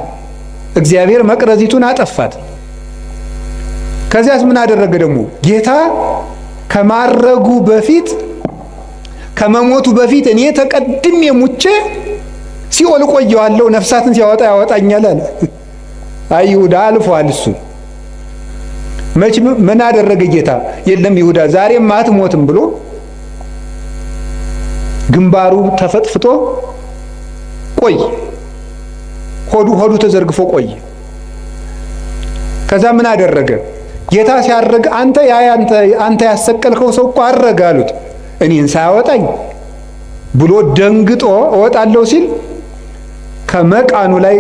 እግዚአብሔር መቅረዚቱን አጠፋት። ከዚያስ ምን አደረገ ደግሞ? ጌታ ከማረጉ በፊት ከመሞቱ በፊት እኔ ተቀድሜ ሙቼ ሲኦል ቆየዋለሁ፣ ነፍሳትን ሲያወጣ ያወጣኛል አለ። አይ ይሁዳ አልፏል። እሱ መቼ ምን አደረገ ጌታ? የለም ይሁዳ ዛሬም አትሞትም ብሎ ግንባሩ ተፈጥፍጦ ቆይ፣ ሆዱ ተዘርግፎ ቆይ። ከዛ ምን አደረገ ጌታ? ሲያረግ አንተ ያሰቀልከው ሰው እኮ አረገ አሉት። እኔን ሳያወጣኝ ብሎ ደንግጦ እወጣለሁ ሲል ከመቃኑ ላይ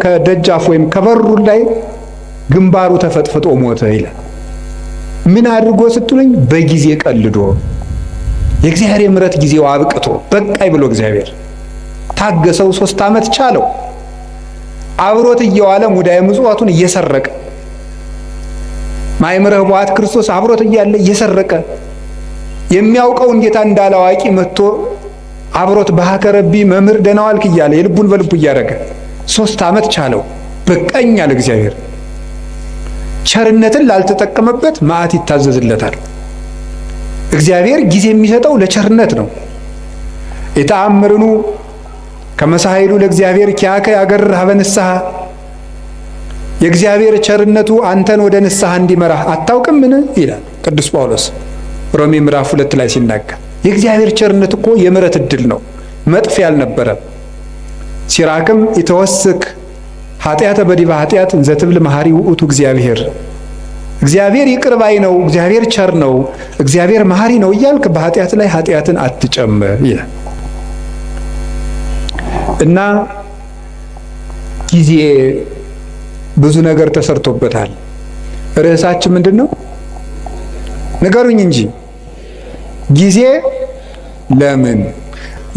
ከደጃፍ ወይም ከበሩ ላይ ግንባሩ ተፈጥፍጦ ሞተ ይላል። ምን አድርጎ ስትሉኝ በጊዜ ቀልዶ የእግዚአብሔር የምሕረት ጊዜው አብቅቶ በቃይ ብሎ እግዚአብሔር ታገሰው። 3 ዓመት ቻለው። አብሮት እየዋለ ሙዳየ ምጽዋቱን እየሰረቀ ማእምረ ኅቡዓት ክርስቶስ አብሮት እያለ እየሰረቀ የሚያውቀውን ጌታ እንዳላዋቂ መጥቶ አብሮት በሐከረቢ መምህር ደህና ዋልክ እያለ የልቡን በልቡ እያደረገ 3 ዓመት ቻለው። በቃኝ አለ እግዚአብሔር። ቸርነትን ላልተጠቀመበት መዓት ይታዘዝለታል። እግዚአብሔር ጊዜ የሚሰጠው ለቸርነት ነው። የተአምርኑ ከመሳይሉ ለእግዚአብሔር ኪያከ ያገርህ በንስሐ የእግዚአብሔር ቸርነቱ አንተን ወደ ንስሐ እንዲመራህ አታውቅምን ይላል ቅዱስ ጳውሎስ ሮሜ ምዕራፍ 2 ላይ ሲናገር። የእግዚአብሔር ቸርነት እኮ የምሕረት ዕድል ነው፣ መጥፊያ አልነበረም። ሲራክም የተወስክ ኃጢአተ በዲበ ኃጢአት እንዘ ትብል መሐሪ ውእቱ እግዚአብሔር። እግዚአብሔር ይቅር ባይ ነው፣ እግዚአብሔር ቸር ነው፣ እግዚአብሔር መሐሪ ነው እያልክ በኃጢአት ላይ ኃጢአትን አትጨምር ይላል። እና ጊዜ ብዙ ነገር ተሰርቶበታል። ርዕሳችን ምንድን ነው? ንገሩኝ እንጂ። ጊዜ ለምን?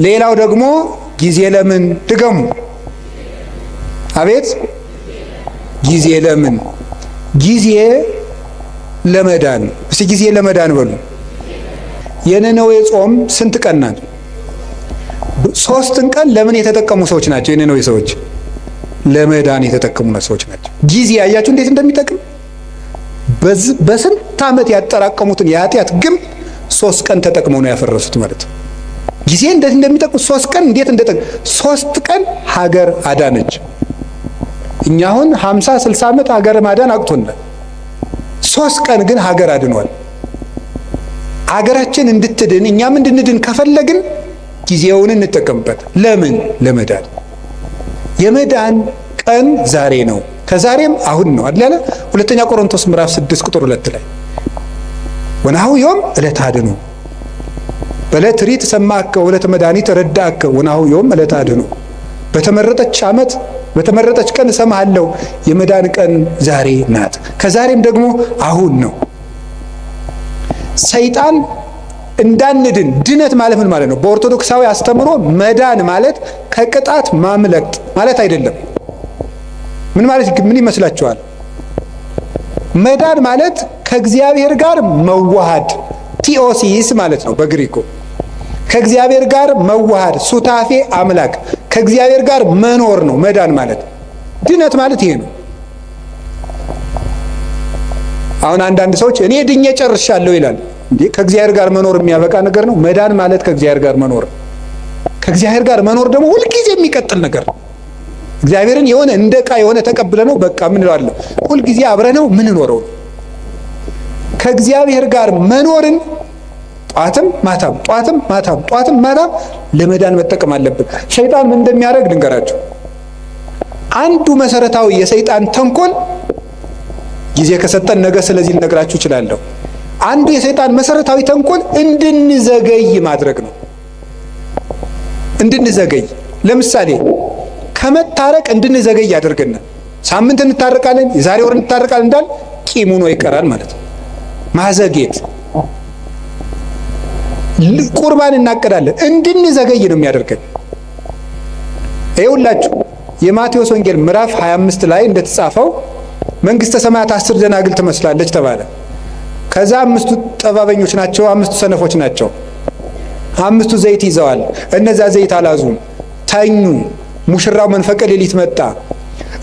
ሌላው ደግሞ ጊዜ ለምን? ድገሙ። አቤት። ጊዜ ለምን? ጊዜ ለመዳን። እስቲ ጊዜ ለመዳን በሉ። የነነዌ ጾም ስንት ቀን ናት? 3 ቀን ለምን የተጠቀሙ ሰዎች ናቸው? የነነዌ ሰዎች ለመዳን የተጠቀሙ ሰዎች ናቸው። ጊዜ አያችሁ እንዴት እንደሚጠቅም። በስንት ዓመት ያጠራቀሙትን የኃጢአት ግንብ 3 ቀን ተጠቅመው ነው ያፈረሱት ማለት ነው። ጊዜ እንዴት እንደሚጠቅም 3 ቀን እንዴት እንደጠቅም 3 ቀን ሀገር አዳነች። እኛ አሁን 50-60 ዓመት ሀገር ማዳን አቅቶናል። 3 ቀን ግን ሀገር አድኗል። ሀገራችን እንድትድን እኛም እንድንድን ከፈለግን ጊዜውን እንጠቀምበት። ለምን? ለመዳን። የመዳን ቀን ዛሬ ነው፣ ከዛሬም አሁን ነው አይደል? ሁለተኛ ቆሮንቶስ ምዕራፍ 6 ቁጥር 2 ላይ ወናሁ ዮም ዕለተ አድኅኖ በዕለተ ሪት ሰማዕከ ወዕለተ መድኃኒት ረዳእከ ወናሁ ዮም ዕለተ አድኅኖ። በተመረጠች ዓመት በተመረጠች ቀን እሰማሃለሁ። የመዳን ቀን ዛሬ ናት፣ ከዛሬም ደግሞ አሁን ነው። ሰይጣን እንዳንድን ድነት ማለት ምን ማለት ነው? በኦርቶዶክሳዊ አስተምሮ መዳን ማለት ከቅጣት ማምለጥ ማለት አይደለም። ምን ይመስላችኋል? መዳን ማለት ከእግዚአብሔር ጋር መዋሃድ ቲኦሲስ ማለት ነው በግሪኩ። ከእግዚአብሔር ጋር መዋሃድ ሱታፌ አምላክ፣ ከእግዚአብሔር ጋር መኖር ነው መዳን ማለት። ድነት ማለት ይሄ ነው። አሁን አንዳንድ ሰዎች እኔ ድኜ ጨርሻለሁ ይላል። እንዴ ከእግዚአብሔር ጋር መኖር የሚያበቃ ነገር ነው? መዳን ማለት ከእግዚአብሔር ጋር መኖር። ከእግዚአብሔር ጋር መኖር ደግሞ ሁልጊዜ የሚቀጥል ነገር ነው። እግዚአብሔርን የሆነ እንደ ዕቃ የሆነ ተቀብለ ነው በቃ ምን እላለሁ ሁልጊዜ አብረነው ምን ኖረው። ከእግዚአብሔር ጋር መኖርን ጧትም ማታም ጧትም ማታም ጧትም ማታም ለመዳን መጠቀም አለብን። ሸይጣን ምን እንደሚያደርግ ልንገራችሁ። አንዱ መሰረታዊ የሰይጣን ተንኮል ጊዜ ከሰጠን ነገ ስለዚህ ልነግራችሁ እችላለሁ። አንዱ የሰይጣን መሰረታዊ ተንኮል እንድንዘገይ ማድረግ ነው። እንድንዘገይ ለምሳሌ ከመታረቅ እንድንዘገይ ያደርገናል። ሳምንት እንታረቃለን፣ የዛሬ ወር እንታረቃለን እንዳል ቂም ሆኖ ይቀራል ማለት ነው። ማዘጌት። ቁርባን እናቀዳለን፣ እንድንዘገይ ነው የሚያደርገን። ይኸውላችሁ የማቴዎስ ወንጌል ምዕራፍ 25 ላይ እንደተጻፈው መንግስተ ሰማያት 10 ደናግል ትመስላለች ተባለ። ከዛ 5ቱ ጠባበኞች ናቸው፣ 5ቱ ሰነፎች ናቸው። 5ቱ ዘይት ይዘዋል፣ እነዚያ ዘይት አላዙም፣ ተኙ። ሙሽራው መንፈቀ ሌሊት መጣ፣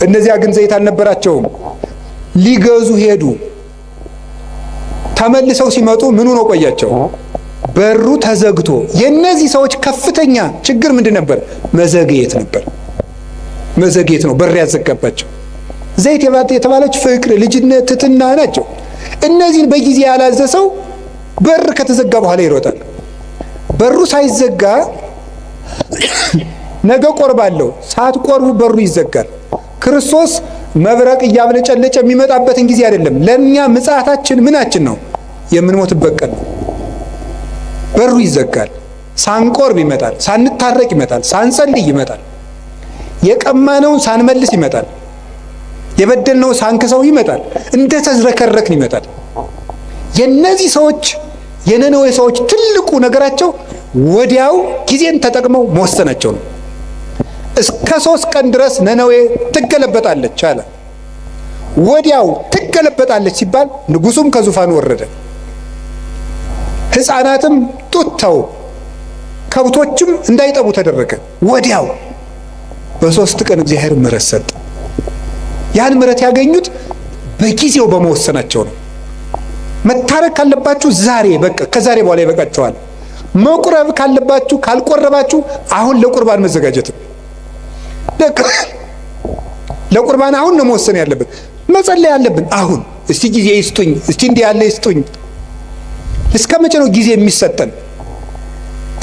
እነዚያ ግን ዘይት አልነበራቸውም። ሊገዙ ሄዱ። ተመልሰው ሲመጡ ምን ሆኖ ቆያቸው? በሩ ተዘግቶ። የነዚህ ሰዎች ከፍተኛ ችግር ምንድን ነበር? መዘግየት ነበር። መዘግየት ነው በር ያዘጋባቸው። ዘይት የተባለች ፍቅር፣ ልጅነት፣ ትሕትና ናቸው። እነዚህን በጊዜ ያላዘ ሰው በር ከተዘጋ በኋላ ይሮጣል። በሩ ሳይዘጋ ነገ ቆርባለሁ፣ ሳትቆርቡ በሩ ይዘጋል። ክርስቶስ መብረቅ እያብለጨለጨ የሚመጣበትን ጊዜ አይደለም። ለእኛ ምጽአታችን ምናችን ነው? የምንሞትበት ቀን ነው። በሩ ይዘጋል። ሳንቆርብ ይመጣል፣ ሳንታረቅ ይመጣል፣ ሳንጸልይ ይመጣል። የቀማነውን ሳንመልስ ይመጣል። የበደልነው ሳንክሰው ይመጣል። እንደተዝረከረክን ይመጣል። የነዚህ ሰዎች የነነዌ ሰዎች ትልቁ ነገራቸው ወዲያው ጊዜን ተጠቅመው መወሰናቸው ነው። እስከ 3 ቀን ድረስ ነነዌ ትገለበጣለች አለ። ወዲያው ትገለበጣለች ሲባል ንጉሱም ከዙፋኑ ወረደ፣ ሕፃናትም ጡት ተው፣ ከብቶችም እንዳይጠቡ ተደረገ። ወዲያው በ3 ቀን እግዚአብሔር ምሕረት ሰጠ። ያን ምሕረት ያገኙት በጊዜው በመወሰናቸው ነው። መታረቅ ካለባችሁ ዛሬ በቃ ከዛሬ በኋላ ይበቃችኋል። መቁረብ ካለባችሁ ካልቆረባችሁ አሁን ለቁርባን መዘጋጀት ነው። ለቁርባን አሁን ነው መወሰን ያለብን፣ መጸለይ ያለብን አሁን። እስቲ ጊዜ ይስጡኝ፣ እስቲ እንዲህ ያለ ይስጡኝ። እስከ መቼ ነው ጊዜ የሚሰጠን?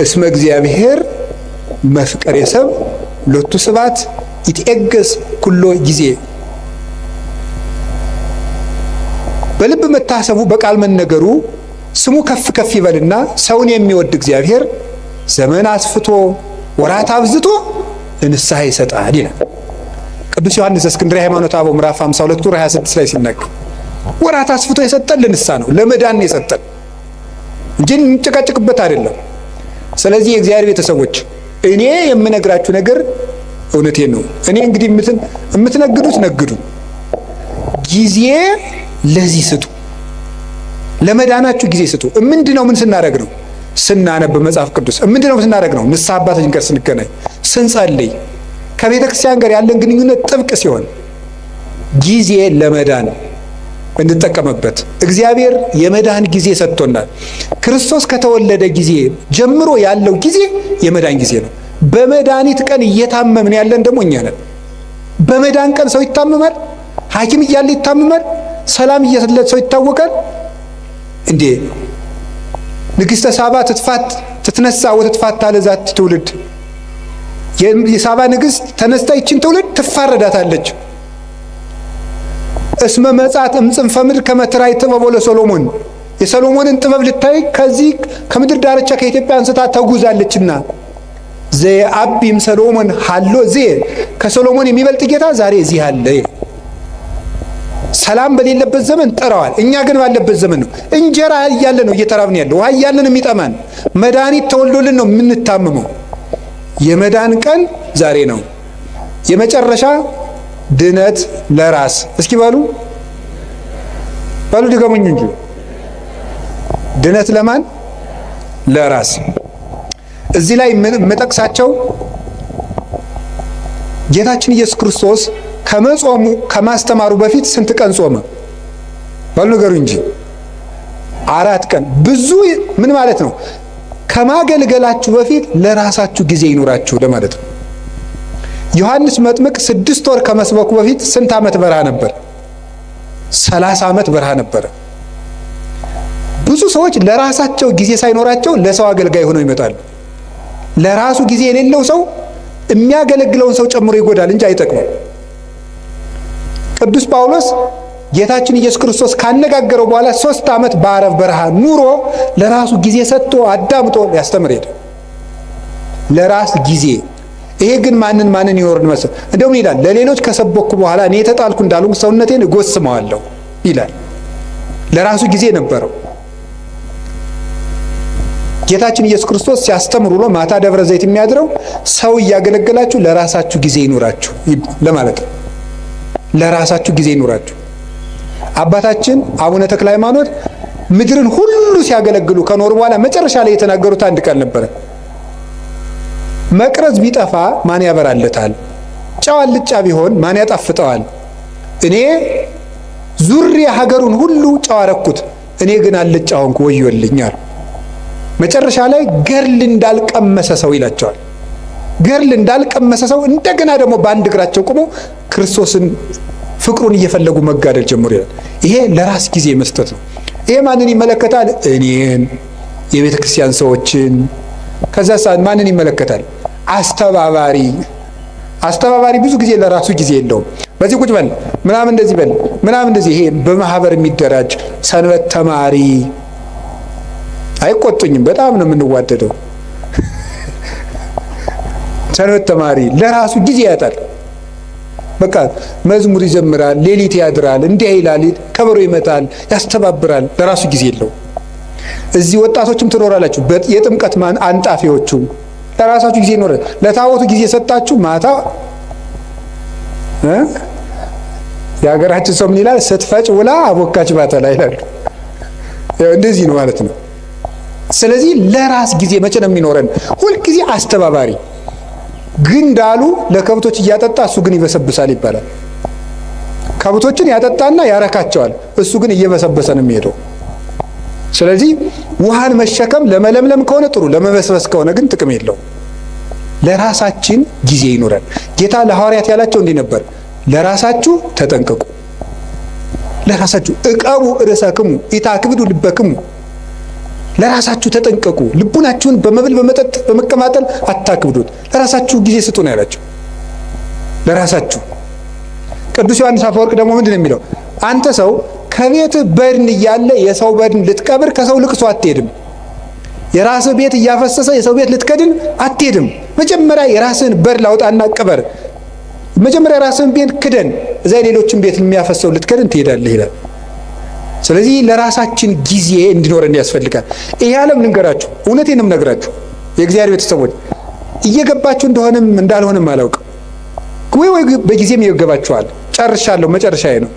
እስመ እግዚአብሔር መፍቀሬ ሰብ ሎቱ ስብሐት ይትዔገስ ኩሎ ጊዜ። በልብ መታሰቡ በቃል መነገሩ ስሙ ከፍ ከፍ ይበልና ሰውን የሚወድ እግዚአብሔር ዘመን አስፍቶ ወራት አብዝቶ ለንስሐ ይሰጣል ይላል ቅዱስ ዮሐንስ እስክንድርያ ሃይማኖተ አበው ምዕራፍ 52 ቁጥር 26 ላይ ሲናገር ወራት አስፍቶ የሰጠን ለንስሐ ነው፣ ለመዳን ነው የሰጠን እንጂ እንጨቃጨቅበት አይደለም። ስለዚህ የእግዚአብሔር ቤተሰቦች እኔ የምነግራችሁ ነገር እውነቴን ነው። እኔ እንግዲህ የምትነግዱት ነግዱ፣ ጊዜ ለዚህ ስጡ፣ ለመዳናችሁ ጊዜ ስጡ። ምንድነው? ምን ስናደርግ ነው? ስናነብ መጽሐፍ ቅዱስ። ምንድነው ስናደርግ ነው? ንስሐ አባታችን ጋር ስንገናኝ፣ ስንጸልይ፣ ከቤተ ክርስቲያን ጋር ያለን ግንኙነት ጥብቅ ሲሆን ጊዜ ለመዳን እንጠቀምበት። እግዚአብሔር የመዳን ጊዜ ሰጥቶናል። ክርስቶስ ከተወለደ ጊዜ ጀምሮ ያለው ጊዜ የመዳን ጊዜ ነው። በመድኃኒት ቀን እየታመምን ያለን ደግሞ እኛ ነን። በመዳን ቀን ሰው ይታመማል። ሐኪም እያለ ይታመማል። ሰላም እየሰለት ሰው ይታወቃል እንዴ? ንግሥተ ሳባ ትትነሳ ወትትፋታ ለዛት ትውልድ። የሳባ ንግሥት ተነስታ ይችን ትውልድ ትፋረዳታለች። እስመ መጻት እምጽንፈ ምድር ከመ ትራይ ጥበቦ ለሰሎሞን። የሰሎሞንን ጥበብ ልታይ ከዚህ ከምድር ዳርቻ ከኢትዮጵያ አንስታ ተጉዛለችና ዘአቢም ሰሎሞን ሃሎ ከሰሎሞን የሚበልጥ ጌታ ዛሬ እዚህ አለ። ሰላም በሌለበት ዘመን ጠራዋል። እኛ ግን ባለበት ዘመን ነው። እንጀራ እያለ ነው እየተራብን ያለው፣ ውሃ እያለ ነው የሚጠማን። መድኃኒት ተወልዶልን ነው የምንታመመው። የመዳን ቀን ዛሬ ነው። የመጨረሻ ድነት ለራስ። እስኪ በሉ ድገሙኝ እንጂ ድነት ለማን? ለራስ። እዚህ ላይ የምጠቅሳቸው ጌታችን ኢየሱስ ክርስቶስ ከመጾሙ ከማስተማሩ በፊት ስንት ቀን ጾመ? በሉ ንገሩ እንጂ 4 ቀን። ብዙ ምን ማለት ነው? ከማገልገላችሁ በፊት ለራሳችሁ ጊዜ ይኑራችሁ ለማለት ነው። ዮሐንስ መጥምቅ 6 ወር ከመስበኩ በፊት ስንት ዓመት በረሃ ነበር? 30 ዓመት በረሃ ነበረ። ብዙ ሰዎች ለራሳቸው ጊዜ ሳይኖራቸው ለሰው አገልጋይ ሆነው ይመጣሉ። ለራሱ ጊዜ የሌለው ሰው የሚያገለግለውን ሰው ጨምሮ ይጎዳል እንጂ አይጠቅምም። ቅዱስ ጳውሎስ ጌታችን ኢየሱስ ክርስቶስ ካነጋገረው በኋላ 3 ዓመት በአረብ በረሃ ኑሮ ለራሱ ጊዜ ሰጥቶ አዳምጦ ያስተምር ሄደ። ለራስ ጊዜ። ይሄ ግን ማንን ይኖርን መስል እንደውም ይላል ለሌሎች ከሰበኩ በኋላ እኔ የተጣልኩ እንዳሉ ሰውነቴን እጎስመዋለሁ ይላል። ለራሱ ጊዜ ነበረው። ጌታችን ኢየሱስ ክርስቶስ ሲያስተምር ውሎ ማታ ደብረ ዘይት የሚያድረው ሰው እያገለገላችሁ ለራሳችሁ ጊዜ ይኑራችሁ ለማለት ነው። ለራሳችሁ ጊዜ ይኑራችሁ። አባታችን አቡነ ተክለ ሃይማኖት ምድርን ሁሉ ሲያገለግሉ ከኖሩ በኋላ መጨረሻ ላይ የተናገሩት አንድ ቃል ነበረ። መቅረዝ ቢጠፋ ማን ያበራለታል? ጨው አልጫ ቢሆን ማን ያጣፍጠዋል? እኔ ዙሪያ ሀገሩን ሁሉ ጨው አረኩት፣ እኔ ግን አልጫ ሆንኩ፣ ወዮልኛል። መጨረሻ ላይ ገርል እንዳልቀመሰ ሰው ይላቸዋል። ገርል እንዳልቀመሰ ሰው እንደገና ደግሞ በአንድ እግራቸው ቆሞ ክርስቶስን ፍቅሩን እየፈለጉ መጋደል ጀምሮ ይላል። ይሄ ለራስ ጊዜ መስጠት ነው። ይሄ ማንን ይመለከታል? እኔን፣ የቤተ ክርስቲያን ሰዎችን። ከዛ ማንን ይመለከታል? አስተባባሪ ብዙ ጊዜ ለራሱ ጊዜ የለውም። በዚህ ቁጭ በል ምናምን እንደዚህ በል ምናምን እንደዚህ። ይሄ በማህበር የሚደራጅ ሰንበት ተማሪ አይቆጡኝም፣ በጣም ነው የምንዋደደው። ሰንበት ተማሪ ለራሱ ጊዜ ያጣል። በቃ መዝሙር ይዘምራል፣ ሌሊት ያድራል፣ እንዲህ ይላል፣ ከበሮ ይመታል፣ ያስተባብራል። ለራሱ ጊዜ የለው። እዚህ ወጣቶችም ትኖራላችሁ፣ የጥምቀት አንጣፊዎቹም ለራሳችሁ ጊዜ ይኖረ። ለታቦቱ ጊዜ ሰጣችሁ ማታ የሀገራችን ሰው ምን ይላል? ስትፈጭ ውላ አቦካች ባተላ ይላሉ። እንደዚህ ነው ማለት ነው። ስለዚህ ለራስ ጊዜ መቼ ነው የሚኖረን? ሁልጊዜ አስተባባሪ ግን እንዳሉ ለከብቶች እያጠጣ እሱ ግን ይበሰብሳል ይባላል። ከብቶችን ያጠጣና ያረካቸዋል፣ እሱ ግን እየበሰበሰ ነው የሚሄደው። ስለዚህ ውሃን መሸከም ለመለምለም ከሆነ ጥሩ፣ ለመበስበስ ከሆነ ግን ጥቅም የለው። ለራሳችን ጊዜ ይኖረን። ጌታ ለሐዋርያት ያላቸው እንዲህ ነበር፣ ለራሳችሁ ተጠንቀቁ፣ ለራሳችሁ እቀቡ ርእሰክሙ ኢታክብዱ ልበክሙ፣ ለራሳችሁ ተጠንቀቁ፣ ልቡናችሁን በመብል በመጠጥ በመቀማጠል አታክብዱት፣ ለራሳችሁ ጊዜ ስጡ ነው ያላቸው። ለራሳችሁ። ቅዱስ ዮሐንስ አፈወርቅ ደግሞ ምንድን ነው የሚለው? አንተ ሰው ከቤት በድን እያለ የሰው በድን ልትቀብር ከሰው ልቅሶ አትሄድም። የራስህ ቤት እያፈሰሰ የሰው ቤት ልትከድን አትሄድም። መጀመሪያ የራስህን በድን ላውጣና ቅበር። መጀመሪያ የራስህን ቤት ክደን፣ እዛ የሌሎችን ቤት የሚያፈሰው ልትከድን ትሄዳለህ ይላል። ስለዚህ ለራሳችን ጊዜ እንዲኖረን ያስፈልጋል። ይሄ ዓለም ልንገራችሁ፣ እውነቴንም ነግራችሁ የእግዚአብሔር ቤተሰቦች እየገባችሁ እንደሆነም እንዳልሆነም አላውቅም፣ ወይ በጊዜም ይገባችኋል። ጨርሻለሁ፣ መጨረሻዬ ነው።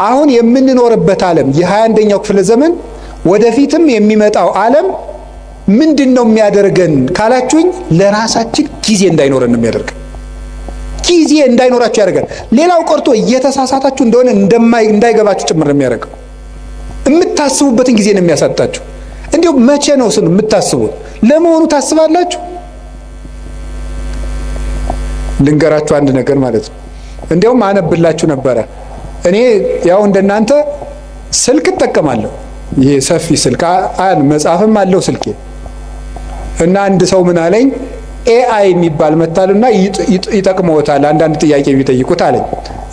አሁን የምንኖርበት ዓለም የ21ኛው ክፍለ ዘመን ወደፊትም የሚመጣው ዓለም ምንድን ነው የሚያደርገን ካላችሁኝ፣ ለራሳችን ጊዜ እንዳይኖረን ነው የሚያደርገን። ጊዜ እንዳይኖራችሁ ያደርጋል። ሌላው ቀርቶ እየተሳሳታችሁ እንደሆነ እንዳይገባችሁ ጭምር ነው የሚያደርገው። የምታስቡበትን ጊዜ ነው የሚያሳጣችሁ። እንዲሁ መቼ ነው ስን የምታስቡት? ለመሆኑ ታስባላችሁ? ልንገራችሁ አንድ ነገር ማለት ነው። እንዲያውም አነብላችሁ ነበረ። እኔ ያው እንደናንተ ስልክ እጠቀማለሁ። ይሄ ሰፊ ስልክ መጽሐፍም አለው ስልኬ። እና አንድ ሰው ምን አለኝ፣ ኤአይ የሚባል መታልና ይጠቅመውታል አንዳንድ ጥያቄ ቢጠይቁት አለኝ።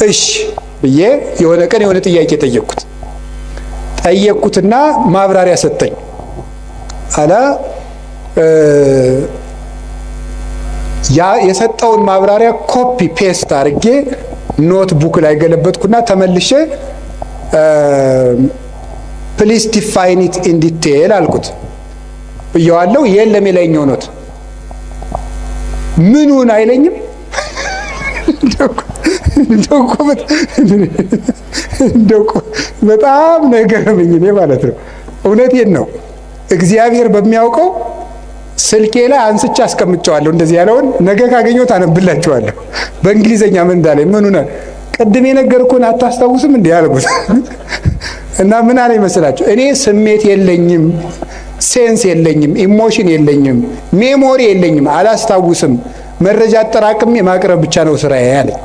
እሺ ብዬ የሆነ ቀን የሆነ ጥያቄ ጠየቅኩትና ማብራሪያ ሰጠኝ። አላ ያ የሰጠውን ማብራሪያ ኮፒ ፔስት አድርጌ ኖትቡክ ላይ ገለበጥኩና ተመልሼ ፕሊዝ ዲፋይን ኢት ኢን ዲቴል አልኩት ብየዋለሁ። የለም የላይኛው ኖት ምኑን አይለኝም። እንደው በጣም ነገረመኝ እኔ ማለት ነው። እውነቴን ነው። እግዚአብሔር በሚያውቀው ስልኬ ላይ አንስቼ አስቀምጨዋለሁ። እንደዚህ ያለውን ነገ ካገኘሁት አነብላችኋለሁ። በእንግሊዘኛ ምን እንዳለኝ ምኑን ቅድም የነገርኩህን አታስታውስም እንዴ ያልኩት። እና ምን አለኝ መሰላችሁ? እኔ ስሜት የለኝም፣ ሴንስ የለኝም፣ ኢሞሽን የለኝም፣ ሜሞሪ የለኝም፣ አላስታውስም። መረጃ አጠራቅሜ ማቅረብ ብቻ ነው ስራዬ አለኝ።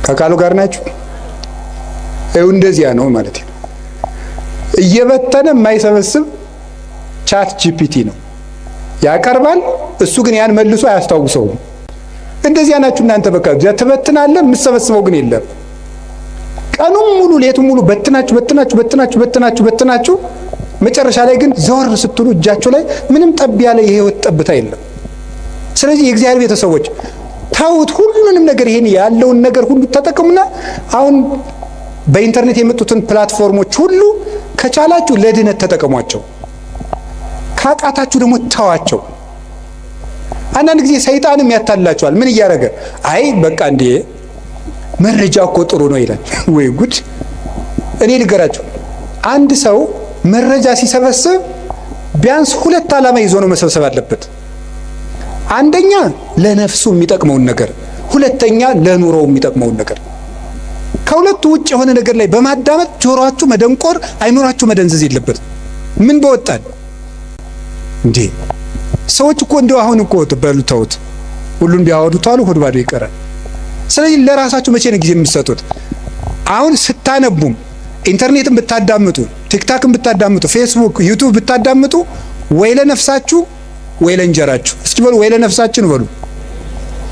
ከቃሉ ጋር ናችሁ? እንደዚያ ነው ማለት ነው። እየበተነ የማይሰበስብ ቻት ጂፒቲ ነው ያቀርባል። እሱ ግን ያን መልሶ አያስታውሰውም። እንደዚያ ናችሁ እናንተ። በቃ ትበትናለህ፣ የምትሰበስበው ግን የለም። ቀኑን ሙሉ ሌቱን ሙሉ በትናችሁ መጨረሻ ላይ ግን ዘወር ስትሉ እጃችሁ ላይ ምንም ጠብ ያለ የህይወት ጠብታ የለም። ስለዚህ የእግዚአብሔር ቤተሰቦች ታውት ሁሉንም ነገር ይሄን ያለውን ነገር ሁሉ ተጠቅሙና አሁን በኢንተርኔት የመጡትን ፕላትፎርሞች ሁሉ ከቻላችሁ ለድነት ተጠቀሟቸው፣ ካቃታችሁ ደግሞ ተዋቸው። አንዳንድ ጊዜ ሰይጣንም ያታልላችኋል። ምን እያደረገ አይ በቃ እንዴ መረጃ እኮ ጥሩ ነው ይላል። ወይ ጉድ! እኔ ልገራችሁ፣ አንድ ሰው መረጃ ሲሰበስብ ቢያንስ ሁለት ዓላማ ይዞ ነው መሰብሰብ አለበት። አንደኛ ለነፍሱ የሚጠቅመውን ነገር፣ ሁለተኛ ለኑሮው የሚጠቅመውን ነገር። ከሁለቱ ውጭ የሆነ ነገር ላይ በማዳመጥ ጆሮአችሁ መደንቆር፣ አይኑራችሁ መደንዘዝ የለበትም። ምን በወጣን እንዴ! ሰዎች እኮ እንደው አሁን እኮ ተውት፣ ሁሉን ቢያወዱት አሉ ሆድ ባዶ ይቀራል። ስለዚህ ለራሳችሁ መቼ ነው ጊዜ የምትሰጡት? አሁን ስታነቡም ኢንተርኔትን ብታዳምጡ፣ ቲክታክን ብታዳምጡ፣ ፌስቡክ፣ ዩቲዩብ ብታዳምጡ ወይ ለነፍሳችሁ ወይ ለእንጀራችሁ። እስኪ በሉ ወይ ለነፍሳችን በሉ።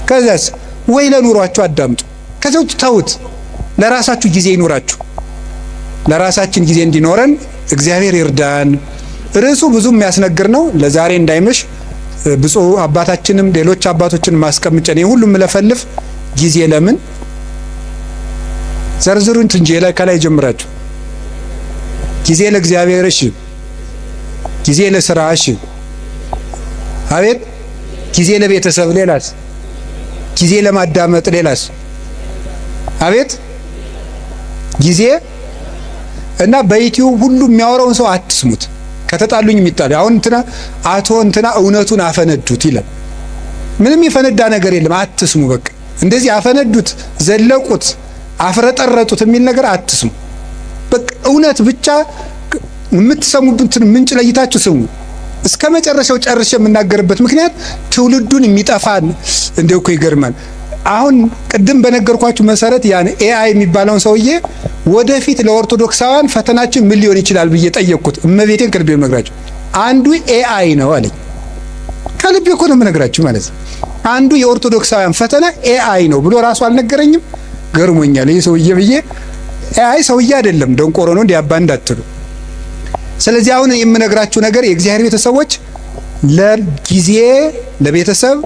ከዛስ ወይ ለኑሯችሁ አዳምጡ። ከዛው ተውት። ለራሳችሁ ጊዜ ይኑራችሁ። ለራሳችን ጊዜ እንዲኖረን እግዚአብሔር ይርዳን። ርዕሱ ብዙ የሚያስነግር ነው። ለዛሬ እንዳይመሽ ብፁዕ አባታችንም ሌሎች አባቶችን ማስቀምጨን ሁሉም ለፈልፍ ጊዜ ለምን ዘርዝሩን እንጂ ከላይ ጀምራችሁ ጊዜ ለእግዚአብሔር፣ እሺ ጊዜ ለሥራ፣ እሺ አቤት ጊዜ ለቤተሰብ፣ ሌላስ ጊዜ ለማዳመጥ፣ ሌላስ አቤት ጊዜ እና በዩቲዩብ ሁሉ የሚያወራውን ሰው አትስሙት። ከተጣሉኝ የሚጣሉ አሁን አቶ እውነቱን አፈነዱት ይላል። ምንም የፈነዳ ነገር የለም። አትስሙ። በቃ እንደዚህ አፈነዱት፣ ዘለቁት፣ አፍረጠረጡት የሚል ነገር አትስሙ። በቃ እውነት ብቻ የምትሰሙበትን ምንጭ ለይታችሁ ስሙ። እስከ መጨረሻው ጨርሼ የምናገርበት ምክንያት ትውልዱን የሚጠፋን እንደው እኮ ይገርማል። አሁን ቅድም በነገርኳችሁ መሰረት ያን ኤአይ የሚባለውን ሰውዬ ወደፊት ለኦርቶዶክሳውያን ፈተናችን ምን ሊሆን ይችላል ብዬ ጠየቅኩት። እመቤቴን ከልቤ ነግራችሁ አንዱ ኤአይ ነው አለኝ። ከልቤ እኮ ነው የምነግራችሁ ማለት ነው። አንዱ የኦርቶዶክሳውያን ፈተና ኤአይ ነው ብሎ ራሱ አልነገረኝም። ገርሞኛል ይሄ ሰውዬ ብዬ። ኤአይ ሰውዬ አይደለም ደንቆሮ ነው እንዲያባ እንዳትሉ። ስለዚህ አሁን የምነግራችሁ ነገር የእግዚአብሔር ቤተሰቦች ለጊዜ ለቤተሰብ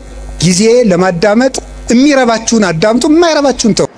ጊዜ ለማዳመጥ የሚረባችሁን አዳምጡ፣ የማይረባችሁን ተው።